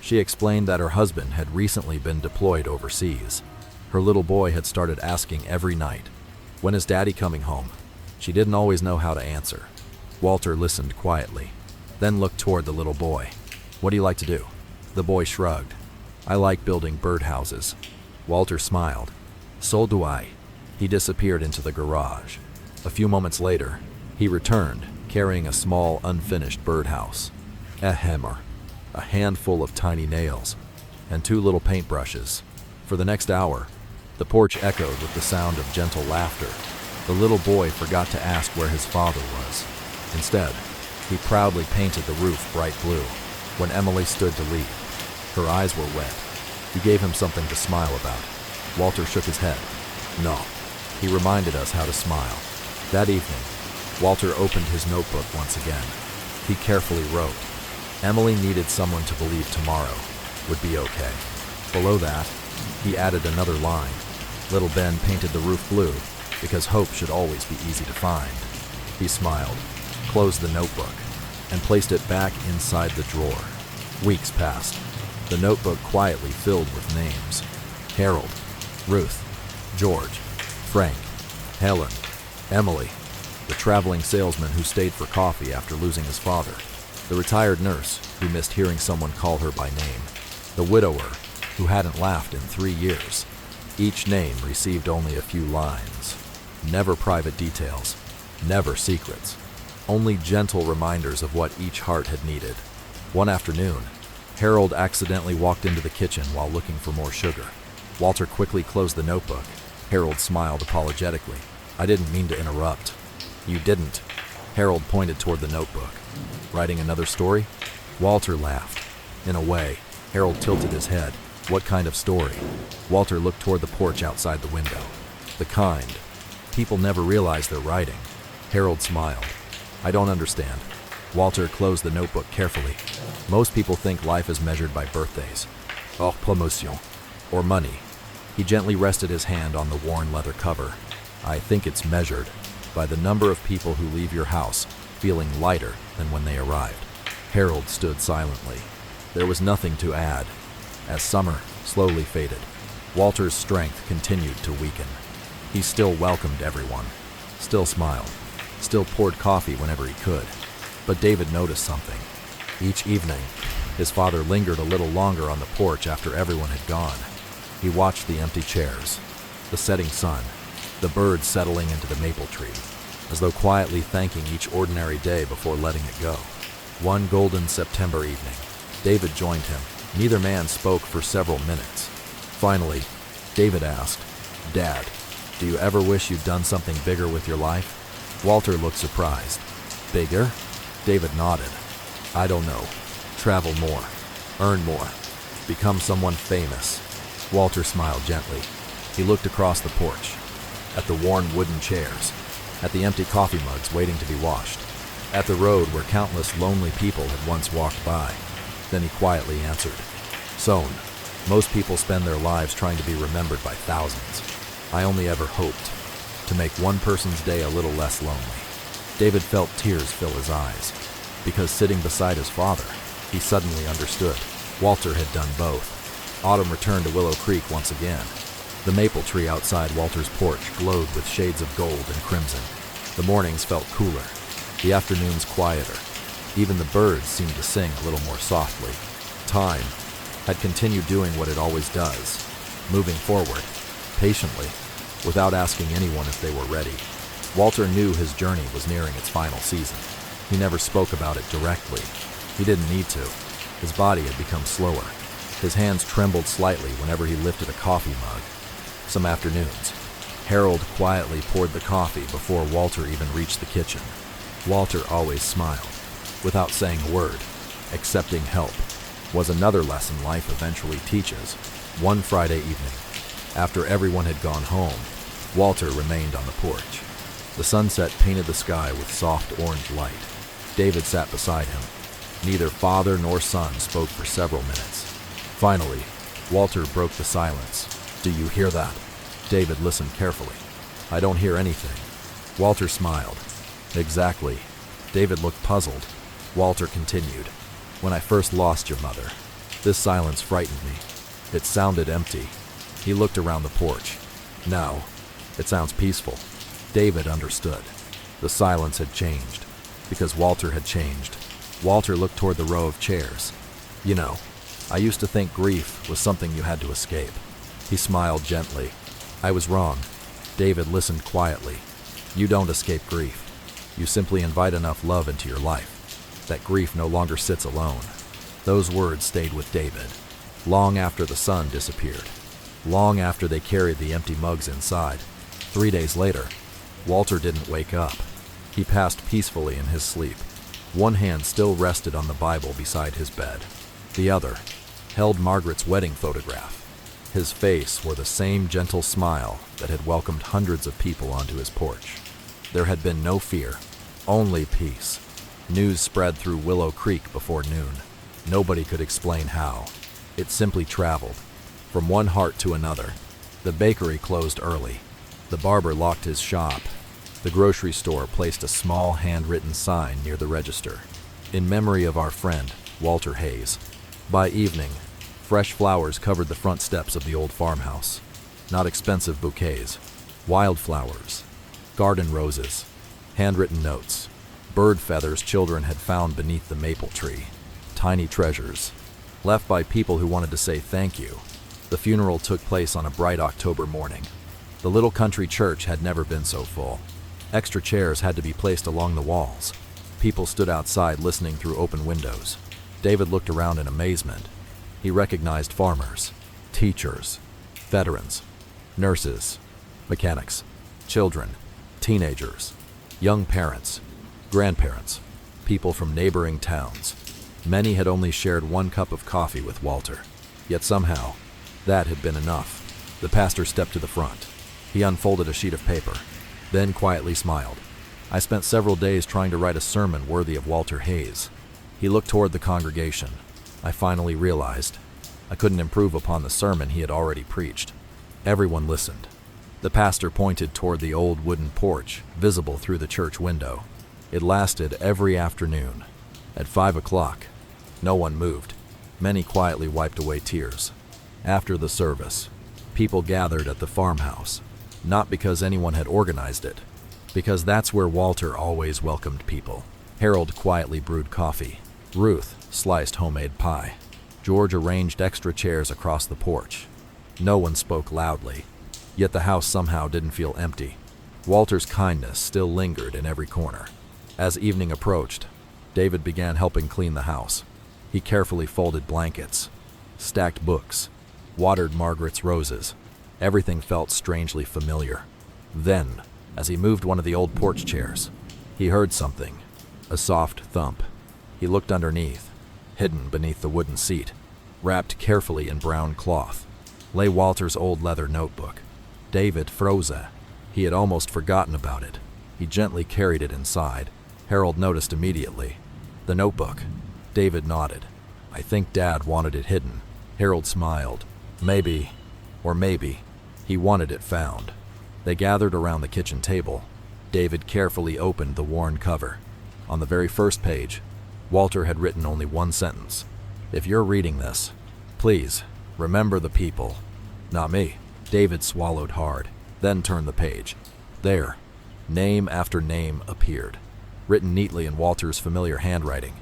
She explained that her husband had recently been deployed overseas. Her little boy had started asking every night, "When is Daddy coming home?" She didn't always know how to answer. Walter listened quietly, then looked toward the little boy. "What do you like to do?" The boy shrugged. "I like building birdhouses." Walter smiled. "So do I." He disappeared into the garage. A few moments later, he returned, carrying a small, unfinished birdhouse. A hammer, a handful of tiny nails, and 2 little paintbrushes. For the next hour, the porch echoed with the sound of gentle laughter. The little boy forgot to ask where his father was. Instead, he proudly painted the roof bright blue. When Emily stood to leave, her eyes were wet. He gave him something to smile about. Walter shook his head. "No." He reminded us how to smile. That evening, Walter opened his notebook once again. He carefully wrote, "Emily needed someone to believe tomorrow would be okay." Below that, he added another line. Little Ben painted the roof blue because hope should always be easy to find. He smiled, closed the notebook, and placed it back inside the drawer. Weeks passed. The notebook quietly filled with names. Harold, Ruth, George, Frank, Helen, Emily, the traveling salesman who stayed for coffee after losing his father, the retired nurse who missed hearing someone call her by name, the widower who hadn't laughed in 3 years. Each name received only a few lines. Never private details, never secrets, only gentle reminders of what each heart had needed. One afternoon, Harold accidentally walked into the kitchen while looking for more sugar. Walter quickly closed the notebook. Harold smiled apologetically. "I didn't mean to interrupt." "You didn't." Harold pointed toward the notebook. "Writing another story?" Walter laughed. "In a way." Harold tilted his head. "What kind of story?" Walter looked toward the porch outside the window. "The kind people never realize they're writing." Harold smiled. "I don't understand." Walter closed the notebook carefully. "Most people think life is measured by birthdays, or promotion, or money." He gently rested his hand on the worn leather cover. "I think it's measured by the number of people who leave your house feeling lighter than when they arrived." Harold stood silently. There was nothing to add. As summer slowly faded, Walter's strength continued to weaken. He still welcomed everyone, still smiled, still poured coffee whenever he could. But David noticed something. Each evening, his father lingered a little longer on the porch after everyone had gone. He watched the empty chairs, the setting sun, the birds settling into the maple tree, as though quietly thanking each ordinary day before letting it go. One golden September evening, David joined him. Neither man spoke for several minutes. Finally, David asked, "Dad, do you ever wish you'd done something bigger with your life?" Walter looked surprised. "Bigger?" David nodded. "I don't know. Travel more, earn more, become someone famous." Walter smiled gently. He looked across the porch, at the worn wooden chairs, at the empty coffee mugs waiting to be washed, at the road where countless lonely people had once walked by. Then he quietly answered, "Sown, most people spend their lives trying to be remembered by thousands. I only ever hoped to make one person's day a little less lonely." David felt tears fill his eyes, because sitting beside his father, he suddenly understood. Walter had done both. Autumn returned to Willow Creek once again. The maple tree outside Walter's porch glowed with shades of gold and crimson. The mornings felt cooler, the afternoons quieter. Even the birds seemed to sing a little more softly. Time had continued doing what it always does, moving forward, patiently, without asking anyone if they were ready. Walter knew his journey was nearing its final season. He never spoke about it directly. He didn't need to. His body had become slower. His hands trembled slightly whenever he lifted a coffee mug. Some afternoons, Harold quietly poured the coffee before Walter even reached the kitchen. Walter always smiled, without saying a word. Accepting help was another lesson life eventually teaches. One Friday evening, after everyone had gone home, Walter remained on the porch. The sunset painted the sky with soft orange light. David sat beside him. Neither father nor son spoke for several minutes. Finally, Walter broke the silence. "Do you hear that?" David listened carefully. "I don't hear anything." Walter smiled. "Exactly." David looked puzzled. Walter continued. "When I first lost your mother, this silence frightened me. It sounded empty." He looked around the porch. "Now, it sounds peaceful." David understood. The silence had changed, because Walter had changed. Walter looked toward the row of chairs. "You know, I used to think grief was something you had to escape." He smiled gently. "I was wrong." David listened quietly. "You don't escape grief. You simply invite enough love into your life that grief no longer sits alone." Those words stayed with David, long after the sun disappeared, long after they carried the empty mugs inside. 3 days later, Walter didn't wake up. He passed peacefully in his sleep. One hand still rested on the Bible beside his bed. The other held Margaret's wedding photograph. His face wore the same gentle smile that had welcomed hundreds of people onto his porch. There had been no fear, only peace. News spread through Willow Creek before noon. Nobody could explain how. It simply traveled, from one heart to another. The bakery closed early. The barber locked his shop. The grocery store placed a small handwritten sign near the register, "In memory of our friend, Walter Hayes." By evening, fresh flowers covered the front steps of the old farmhouse. Not expensive bouquets. Wildflowers. Garden roses. Handwritten notes. Bird feathers children had found beneath the maple tree. Tiny treasures. Left by people who wanted to say thank you. The funeral took place on a bright October morning. The little country church had never been so full. Extra chairs had to be placed along the walls. People stood outside listening through open windows. David looked around in amazement. He recognized farmers, teachers, veterans, nurses, mechanics, children, teenagers, young parents, grandparents, people from neighboring towns. Many had only shared one cup of coffee with Walter. Yet somehow, that had been enough. The pastor stepped to the front. He unfolded a sheet of paper, then quietly smiled. I spent several days trying to write a sermon worthy of Walter Hayes. He looked toward the congregation. I finally realized I couldn't improve upon the sermon he had already preached. Everyone listened. The pastor pointed toward the old wooden porch, visible through the church window. It lasted every afternoon. At 5 o'clock, no one moved. Many quietly wiped away tears. After the service, people gathered at the farmhouse, not because anyone had organized it, because that's where Walter always welcomed people. Harold quietly brewed coffee. Ruth sliced homemade pie. George arranged extra chairs across the porch. No one spoke loudly, yet the house somehow didn't feel empty. Walter's kindness still lingered in every corner. As evening approached, David began helping clean the house. He carefully folded blankets, stacked books, watered Margaret's roses. Everything felt strangely familiar. Then, as he moved one of the old porch chairs, he heard something, a soft thump. He looked underneath. Hidden beneath the wooden seat, wrapped carefully in brown cloth, lay Walter's old leather notebook. David froze. He had almost forgotten about it. He gently carried it inside. Harold noticed immediately. The notebook. David nodded. I think Dad wanted it hidden. Harold smiled. Maybe, he wanted it found. They gathered around the kitchen table. David carefully opened the worn cover. On the very first page, Walter had written only one sentence. If you're reading this, please remember the people, not me. David swallowed hard, then turned the page. There, name after name appeared, written neatly in Walter's familiar handwriting,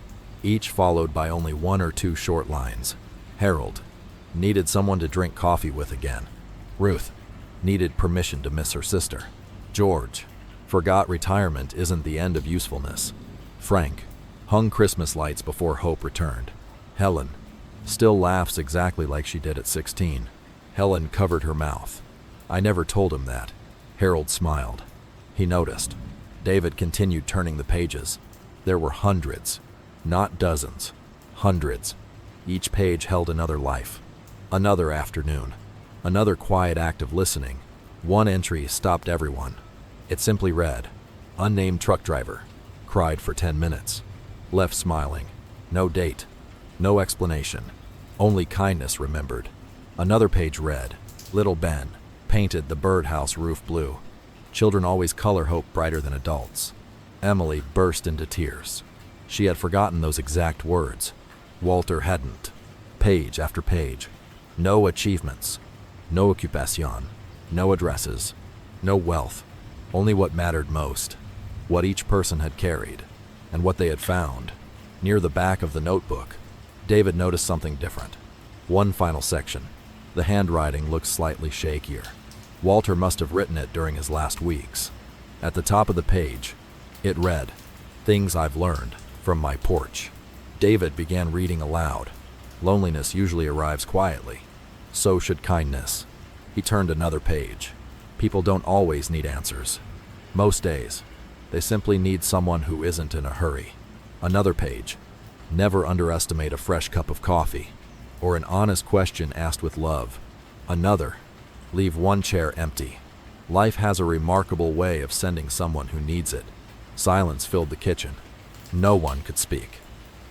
each followed by only one or two short lines. Harold needed someone to drink coffee with again. Ruth needed permission to miss her sister. George forgot retirement isn't the end of usefulness. Frank hung Christmas lights before hope returned. Helen still laughs exactly like she did at 16. Helen covered her mouth. I never told him that. Harold smiled. He noticed. David continued turning the pages. There were hundreds, not dozens, hundreds. Each page held another life, another afternoon, another quiet act of listening. One entry stopped everyone. It simply read, unnamed truck driver, cried for 10 minutes. Left smiling. No date. No explanation. Only kindness remembered. Another page read, Little Ben painted the birdhouse roof blue. Children always color hope brighter than adults. Emily burst into tears. She had forgotten those exact words. Walter hadn't. Page after page. No achievements. No occupation. No addresses. No wealth. Only what mattered most. What each person had carried. And what they had found. Near the back of the notebook, David noticed something different. One final section. The handwriting looked slightly shakier. Walter must have written it during his last weeks. At the top of the page, it read, Things I've learned from my porch. David began reading aloud. Loneliness usually arrives quietly. So should kindness. He turned another page. People don't always need answers. Most days, they simply need someone who isn't in a hurry. Another page. Never underestimate a fresh cup of coffee, or an honest question asked with love. Another. Leave one chair empty. Life has a remarkable way of sending someone who needs it. Silence filled the kitchen. No one could speak,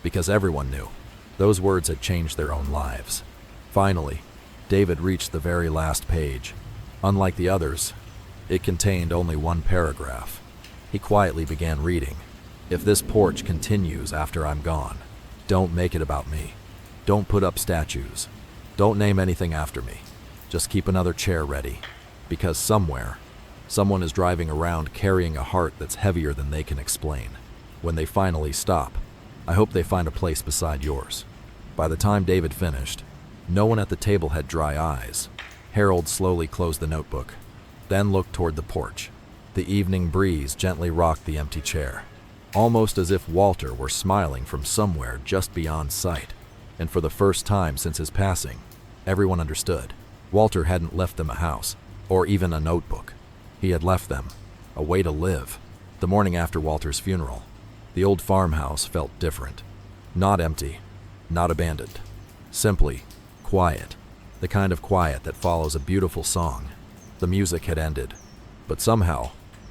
because everyone knew. Those words had changed their own lives. Finally, David reached the very last page. Unlike the others, it contained only one paragraph. He quietly began reading. If this porch continues after I'm gone, don't make it about me. Don't put up statues. Don't name anything after me. Just keep another chair ready, because somewhere, someone is driving around carrying a heart that's heavier than they can explain. When they finally stop, I hope they find a place beside yours." By the time David finished, no one at the table had dry eyes. Harold slowly closed the notebook, then looked toward the porch. The evening breeze gently rocked the empty chair, almost as if Walter were smiling from somewhere just beyond sight. And for the first time since his passing, everyone understood. Walter hadn't left them a house, or even a notebook. He had left them a way to live. The morning after Walter's funeral, the old farmhouse felt different. Not empty, not abandoned. Simply quiet. The kind of quiet that follows a beautiful song. The music had ended, but somehow,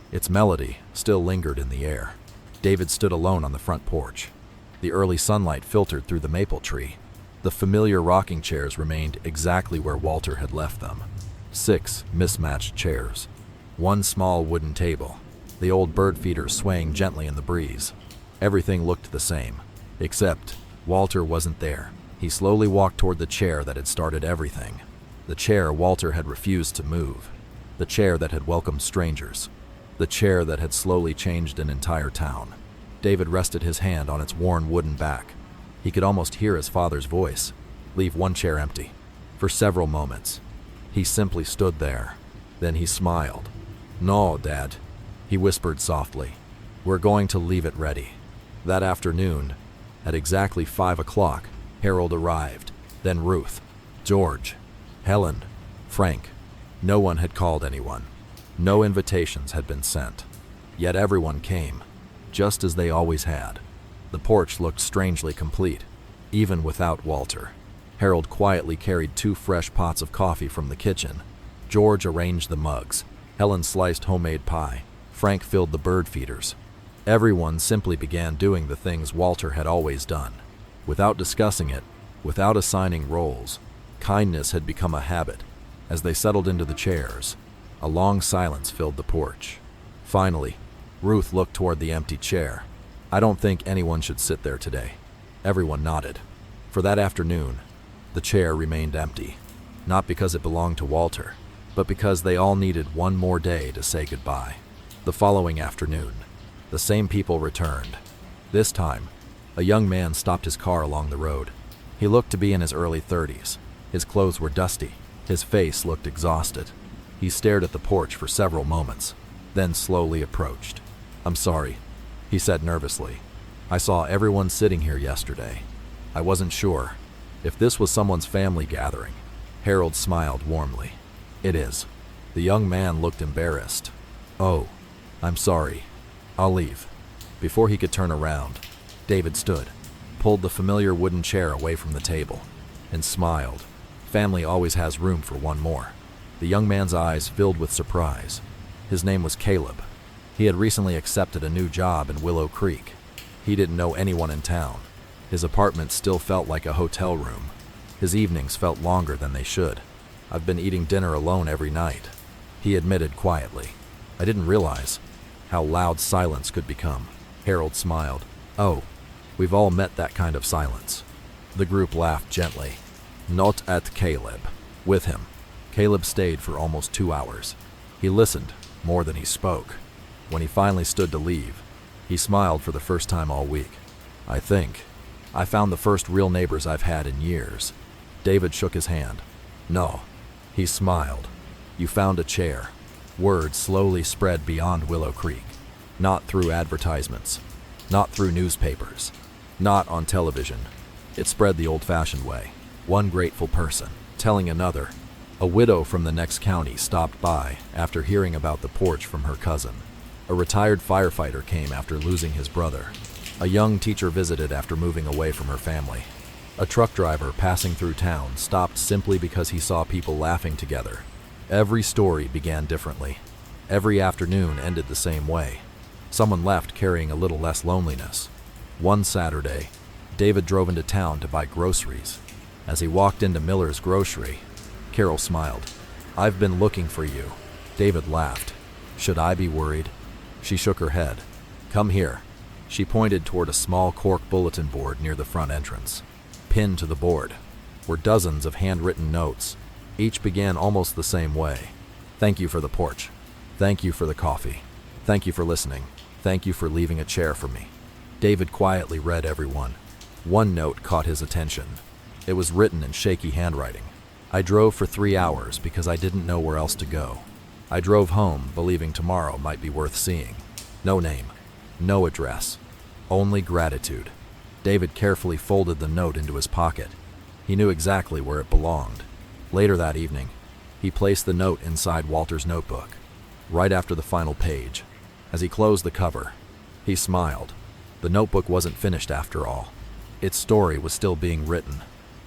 its melody still lingered in the air. David stood alone on the front porch. The early sunlight filtered through the maple tree. The familiar rocking chairs remained exactly where Walter had left them. 6 mismatched chairs. 1 small wooden table. The old bird feeder swaying gently in the breeze. Everything looked the same, except Walter wasn't there. He slowly walked toward the chair that had started everything. The chair Walter had refused to move. The chair that had welcomed strangers. The chair that had slowly changed an entire town. David rested his hand on its worn wooden back. He could almost hear his father's voice. "Leave 1 chair empty." For several moments, he simply stood there. Then he smiled. "No, Dad," he whispered softly. "We're going to leave it ready." That afternoon, at exactly 5 o'clock, Harold arrived, then Ruth, George, Helen, Frank. No one had called anyone. No invitations had been sent. Yet everyone came, just as they always had. The porch looked strangely complete, even without Walter. Harold quietly carried 2 fresh pots of coffee from the kitchen. George arranged the mugs. Helen sliced homemade pie. Frank filled the bird feeders. Everyone simply began doing the things Walter had always done. Without discussing it, without assigning roles, kindness had become a habit. As they settled into the chairs, a long silence filled the porch. Finally, Ruth looked toward the empty chair. "I don't think anyone should sit there today." Everyone nodded. For that afternoon, the chair remained empty, not because it belonged to Walter, but because they all needed one more day to say goodbye. The following afternoon, the same people returned. This time, a young man stopped his car along the road. He looked to be in his early 30s. His clothes were dusty. His face looked exhausted. He stared at the porch for several moments, then slowly approached. "I'm sorry," he said nervously. "I saw everyone sitting here yesterday. I wasn't sure if this was someone's family gathering." Harold smiled warmly. "It is." The young man looked embarrassed. "Oh, I'm sorry. I'll leave." Before he could turn around, David stood, pulled the familiar wooden chair away from the table, and smiled. Family always has room for one more. The young man's eyes filled with surprise. His name was Caleb. He had recently accepted a new job in Willow Creek. He didn't know anyone in town. His apartment still felt like a hotel room. His evenings felt longer than they should. "I've been eating dinner alone every night," he admitted quietly. "I didn't realize how loud silence could become." Harold smiled. "Oh, we've all met that kind of silence." The group laughed gently. "Not at Caleb." With him, Caleb stayed for almost 2 hours. He listened more than he spoke. When he finally stood to leave, he smiled for the first time all week. "I think I found the first real neighbors I've had in years." David shook his hand. "No," he smiled. "You found a chair." Word slowly spread beyond Willow Creek. Not through advertisements, not through newspapers, not on television. It spread the old-fashioned way. One grateful person telling another. A widow from the next county stopped by after hearing about the porch from her cousin. A retired firefighter came after losing his brother. A young teacher visited after moving away from her family. A truck driver passing through town stopped simply because he saw people laughing together. Every story began differently. Every afternoon ended the same way. Someone left carrying a little less loneliness. One Saturday, David drove into town to buy groceries. As he walked into Miller's grocery, Carol smiled. "I've been looking for you." David laughed. "Should I be worried?" She shook her head. "Come here." She pointed toward a small cork bulletin board near the front entrance. Pinned to the board were dozens of handwritten notes, Each began almost the same way. Thank you for the porch. Thank you for the coffee. Thank you for listening. Thank you for leaving a chair for me. David quietly read everyone. One note caught his attention. It was written in shaky handwriting. I drove for 3 hours because I didn't know where else to go. I drove home believing tomorrow might be worth seeing. No name, no address, only gratitude. David carefully folded the note into his pocket. He knew exactly where it belonged. Later that evening, he placed the note inside Walter's notebook, right after the final page. As he closed the cover, he smiled. The notebook wasn't finished after all. Its story was still being written.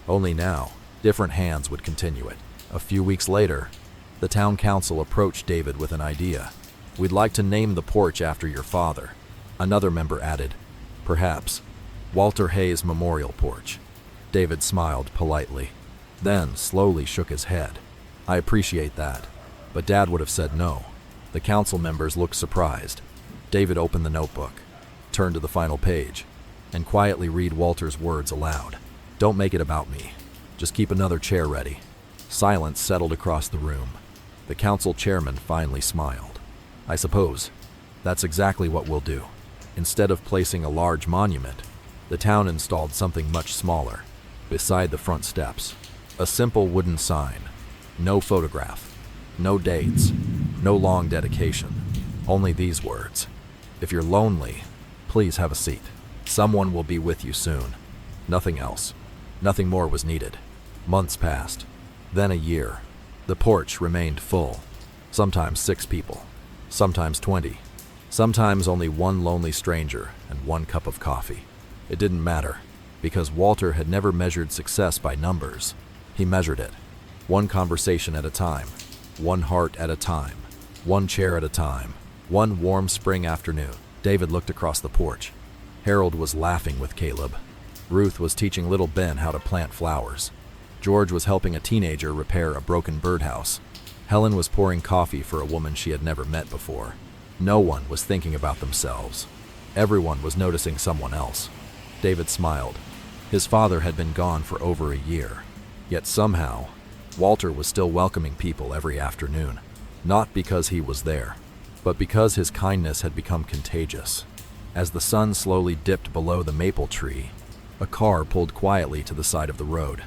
Only now, different hands would continue it. A few weeks later, the town council approached David with an idea. We'd like to name the porch after your father. Another member added, perhaps Walter Hayes Memorial Porch. David smiled politely, then slowly shook his head. I appreciate that, but Dad would have said no. The council members looked surprised. David opened the notebook, turned to the final page, and quietly read Walter's words aloud. Don't make it about me. Just keep another chair ready. Silence settled across the room. The council chairman finally smiled. I suppose that's exactly what we'll do. Instead of placing a large monument, the town installed something much smaller, beside the front steps. A simple wooden sign. No photograph, no dates, no long dedication. Only these words. If you're lonely, please have a seat. Someone will be with you soon. Nothing else. Nothing more was needed. Months passed. Then a year. The porch remained full. Sometimes 6 people. Sometimes 20. Sometimes only one lonely stranger and 1 cup of coffee. It didn't matter, because Walter had never measured success by numbers. He measured it. 1 conversation at a time. 1 heart at a time. 1 chair at a time. 1 warm spring afternoon. David looked across the porch. Harold was laughing with Caleb. Ruth was teaching little Ben how to plant flowers. George was helping a teenager repair a broken birdhouse. Helen was pouring coffee for a woman she had never met before. No one was thinking about themselves. Everyone was noticing someone else. David smiled. His father had been gone for over a year. Yet somehow, Walter was still welcoming people every afternoon. Not because he was there, but because his kindness had become contagious. As the sun slowly dipped below the maple tree, a car pulled quietly to the side of the road.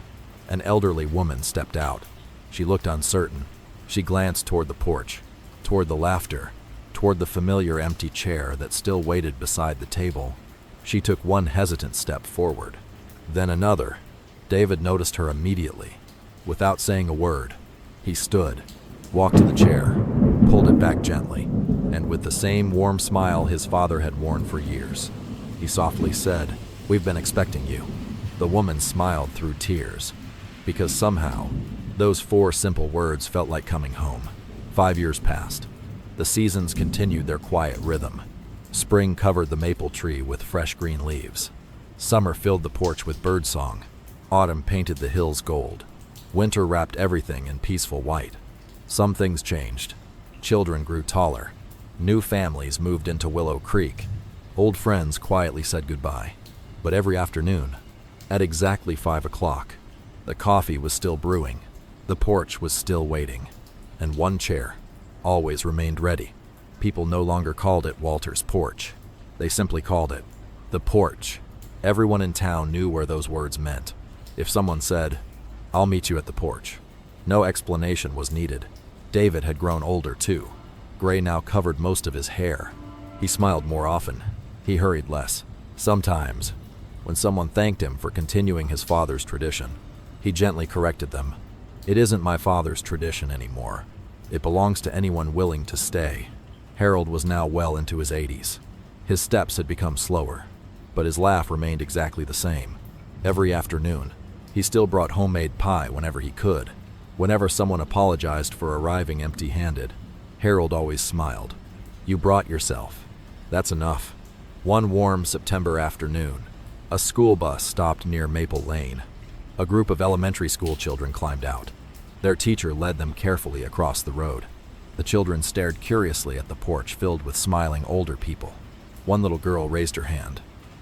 An elderly woman stepped out. She looked uncertain. She glanced toward the porch, toward the laughter, toward the familiar empty chair that still waited beside the table. She took 1 hesitant step forward, then another. David noticed her immediately. Without saying a word, he stood, walked to the chair, pulled it back gently, and with the same warm smile his father had worn for years, he softly said, "We've been expecting you." The woman smiled through tears, because somehow, those 4 simple words felt like coming home. 5 years passed. The seasons continued their quiet rhythm. Spring covered the maple tree with fresh green leaves. Summer filled the porch with birdsong. Autumn painted the hills gold. Winter wrapped everything in peaceful white. Some things changed. Children grew taller. New families moved into Willow Creek. Old friends quietly said goodbye. But every afternoon, at exactly 5 o'clock, the coffee was still brewing. The porch was still waiting. And 1 chair always remained ready. People no longer called it Walter's porch. They simply called it the porch. Everyone in town knew where those words meant. If someone said, "I'll meet you at the porch," no explanation was needed. David had grown older too. Gray now covered most of his hair. He smiled more often. He hurried less. Sometimes, when someone thanked him for continuing his father's tradition, he gently corrected them. "It isn't my father's tradition anymore. It belongs to anyone willing to stay." Harold was now well into his 80s. His steps had become slower, but his laugh remained exactly the same. Every afternoon, he still brought homemade pie whenever he could. Whenever someone apologized for arriving empty-handed, Harold always smiled. "You brought yourself. That's enough." One warm September afternoon, a school bus stopped near Maple Lane. A group of elementary school children climbed out. Their teacher led them carefully across the road. The children stared curiously at the porch filled with smiling older people. One little girl raised her hand.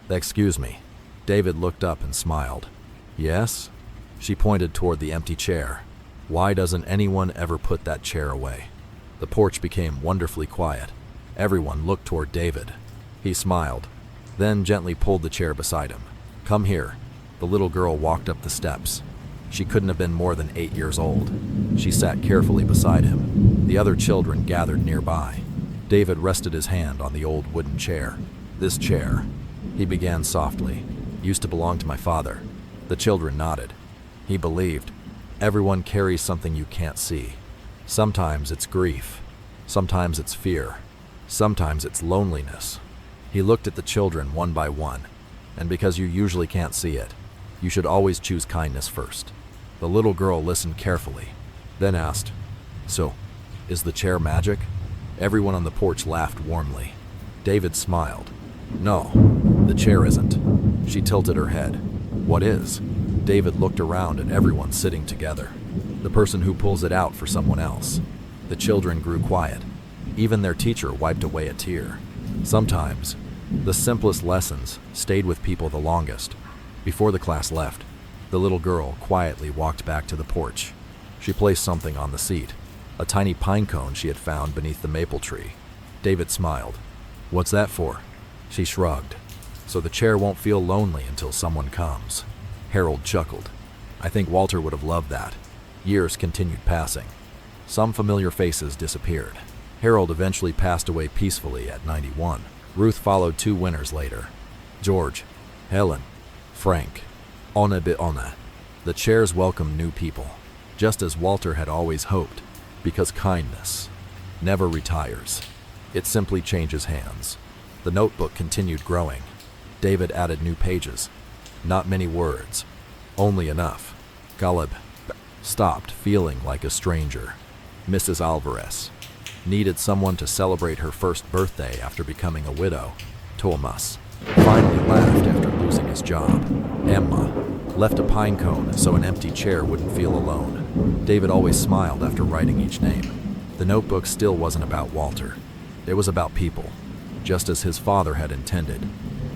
"Excuse me." David looked up and smiled. "Yes?" She pointed toward the empty chair. Why doesn't anyone ever put that chair away? The porch became wonderfully quiet. Everyone looked toward David. He smiled, then gently pulled the chair beside him. Come here. The little girl walked up the steps. She couldn't have been more than 8 years old. She sat carefully beside him. The other children gathered nearby. David rested his hand on the old wooden chair. This chair, he began softly, used to belong to my father. The children nodded. He believed, everyone carries something you can't see. Sometimes it's grief. Sometimes it's fear. Sometimes it's loneliness. He looked at the children one by one, and because you usually can't see it, you should always choose kindness first. The little girl listened carefully, then asked, So, is the chair magic? Everyone on the porch laughed warmly. David smiled. No, the chair isn't. She tilted her head. What is? David looked around at everyone sitting together. The person who pulls it out for someone else. The children grew quiet. Even their teacher wiped away a tear. Sometimes, the simplest lessons stayed with people the longest. Before the class left, the little girl quietly walked back to the porch. She placed something on the seat, a tiny pine cone she had found beneath the maple tree. David smiled. What's that for? She shrugged. So the chair won't feel lonely until someone comes. Harold chuckled. I think Walter would have loved that. Years continued passing. Some familiar faces disappeared. Harold eventually passed away peacefully at 91. Ruth followed 2 winters later. George, Helen, Frank, Ona be Ona. The chairs welcomed new people, just as Walter had always hoped, because kindness never retires. It simply changes hands. The notebook continued growing. David added new pages. Not many words, only enough. Galeb stopped feeling like a stranger. Mrs. Alvarez needed someone to celebrate her first birthday after becoming a widow. Thomas finally laughed after losing his job. Emma left a pine cone so an empty chair wouldn't feel alone. David always smiled after writing each name. The notebook still wasn't about Walter. It was about people, just as his father had intended.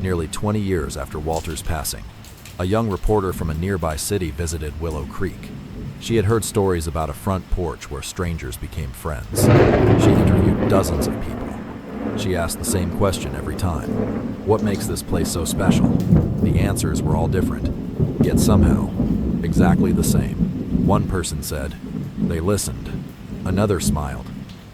Nearly 20 years after Walter's passing, a young reporter from a nearby city visited Willow Creek. She had heard stories about a front porch where strangers became friends. She interviewed dozens of people. She asked the same question every time. What makes this place so special? The answers were all different, yet somehow, exactly the same. One person said, they listened. Another smiled.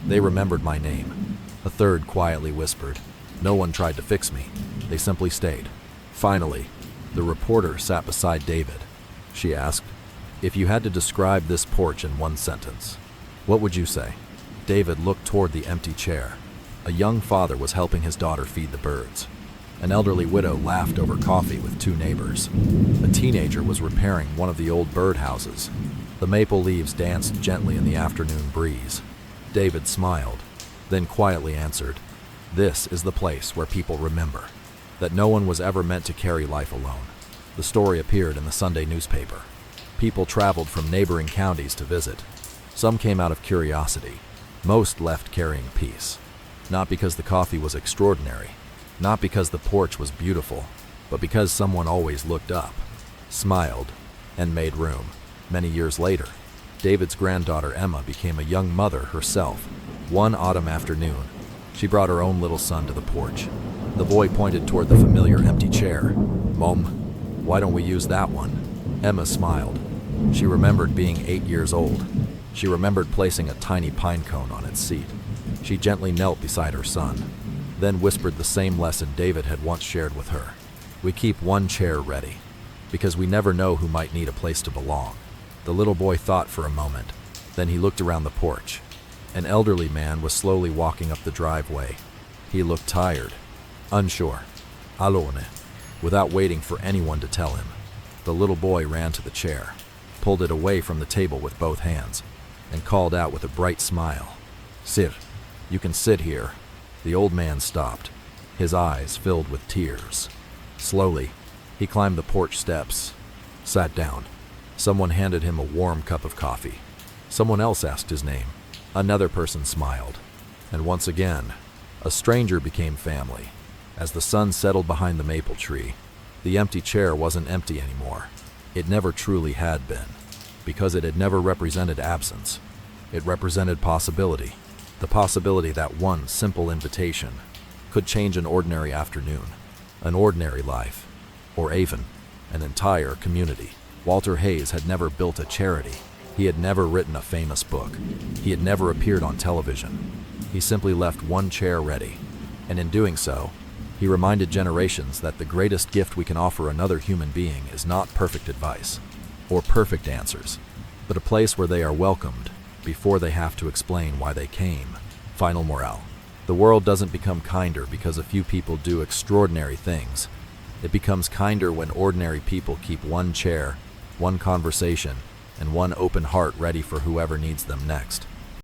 They remembered my name. A third quietly whispered, no one tried to fix me. They simply stayed. Finally, the reporter sat beside David. She asked, if you had to describe this porch in one sentence, what would you say? David looked toward the empty chair. A young father was helping his daughter feed the birds. An elderly widow laughed over coffee with 2 neighbors. A teenager was repairing one of the old birdhouses. The maple leaves danced gently in the afternoon breeze. David smiled, then quietly answered, this is the place where people remember that no one was ever meant to carry life alone. The story appeared in the Sunday newspaper. People traveled from neighboring counties to visit. Some came out of curiosity. Most left carrying peace. Not because the coffee was extraordinary, not because the porch was beautiful, but because someone always looked up, smiled, and made room. Many years later, David's granddaughter Emma became a young mother herself. One autumn afternoon, she brought her own little son to the porch. The boy pointed toward the familiar empty chair. Mom, why don't we use that one? Emma smiled. She remembered being 8 years old. She remembered placing a tiny pine cone on its seat. She gently knelt beside her son, then whispered the same lesson David had once shared with her. We keep one chair ready, because we never know who might need a place to belong. The little boy thought for a moment. Then he looked around the porch. An elderly man was slowly walking up the driveway. He looked tired, unsure. Alone. Without waiting for anyone to tell him, the little boy ran to the chair, pulled it away from the table with both hands, and called out with a bright smile, Sir, you can sit here. The old man stopped, his eyes filled with tears. Slowly, he climbed the porch steps, sat down. Someone handed him a warm cup of coffee. Someone else asked his name. Another person smiled. And once again, a stranger became family. As the sun settled behind the maple tree, the empty chair wasn't empty anymore. It never truly had been. because it had never represented absence. It represented possibility. The possibility that one simple invitation could change an ordinary afternoon, an ordinary life, or even an entire community. Walter Hayes had never built a charity. He had never written a famous book. He had never appeared on television. He simply left one chair ready, and in doing so, he reminded generations that the greatest gift we can offer another human being is not perfect advice or perfect answers, but a place where they are welcomed before they have to explain why they came. Final morale. The world doesn't become kinder because a few people do extraordinary things. It becomes kinder when ordinary people keep one chair, one conversation, and one open heart ready for whoever needs them next.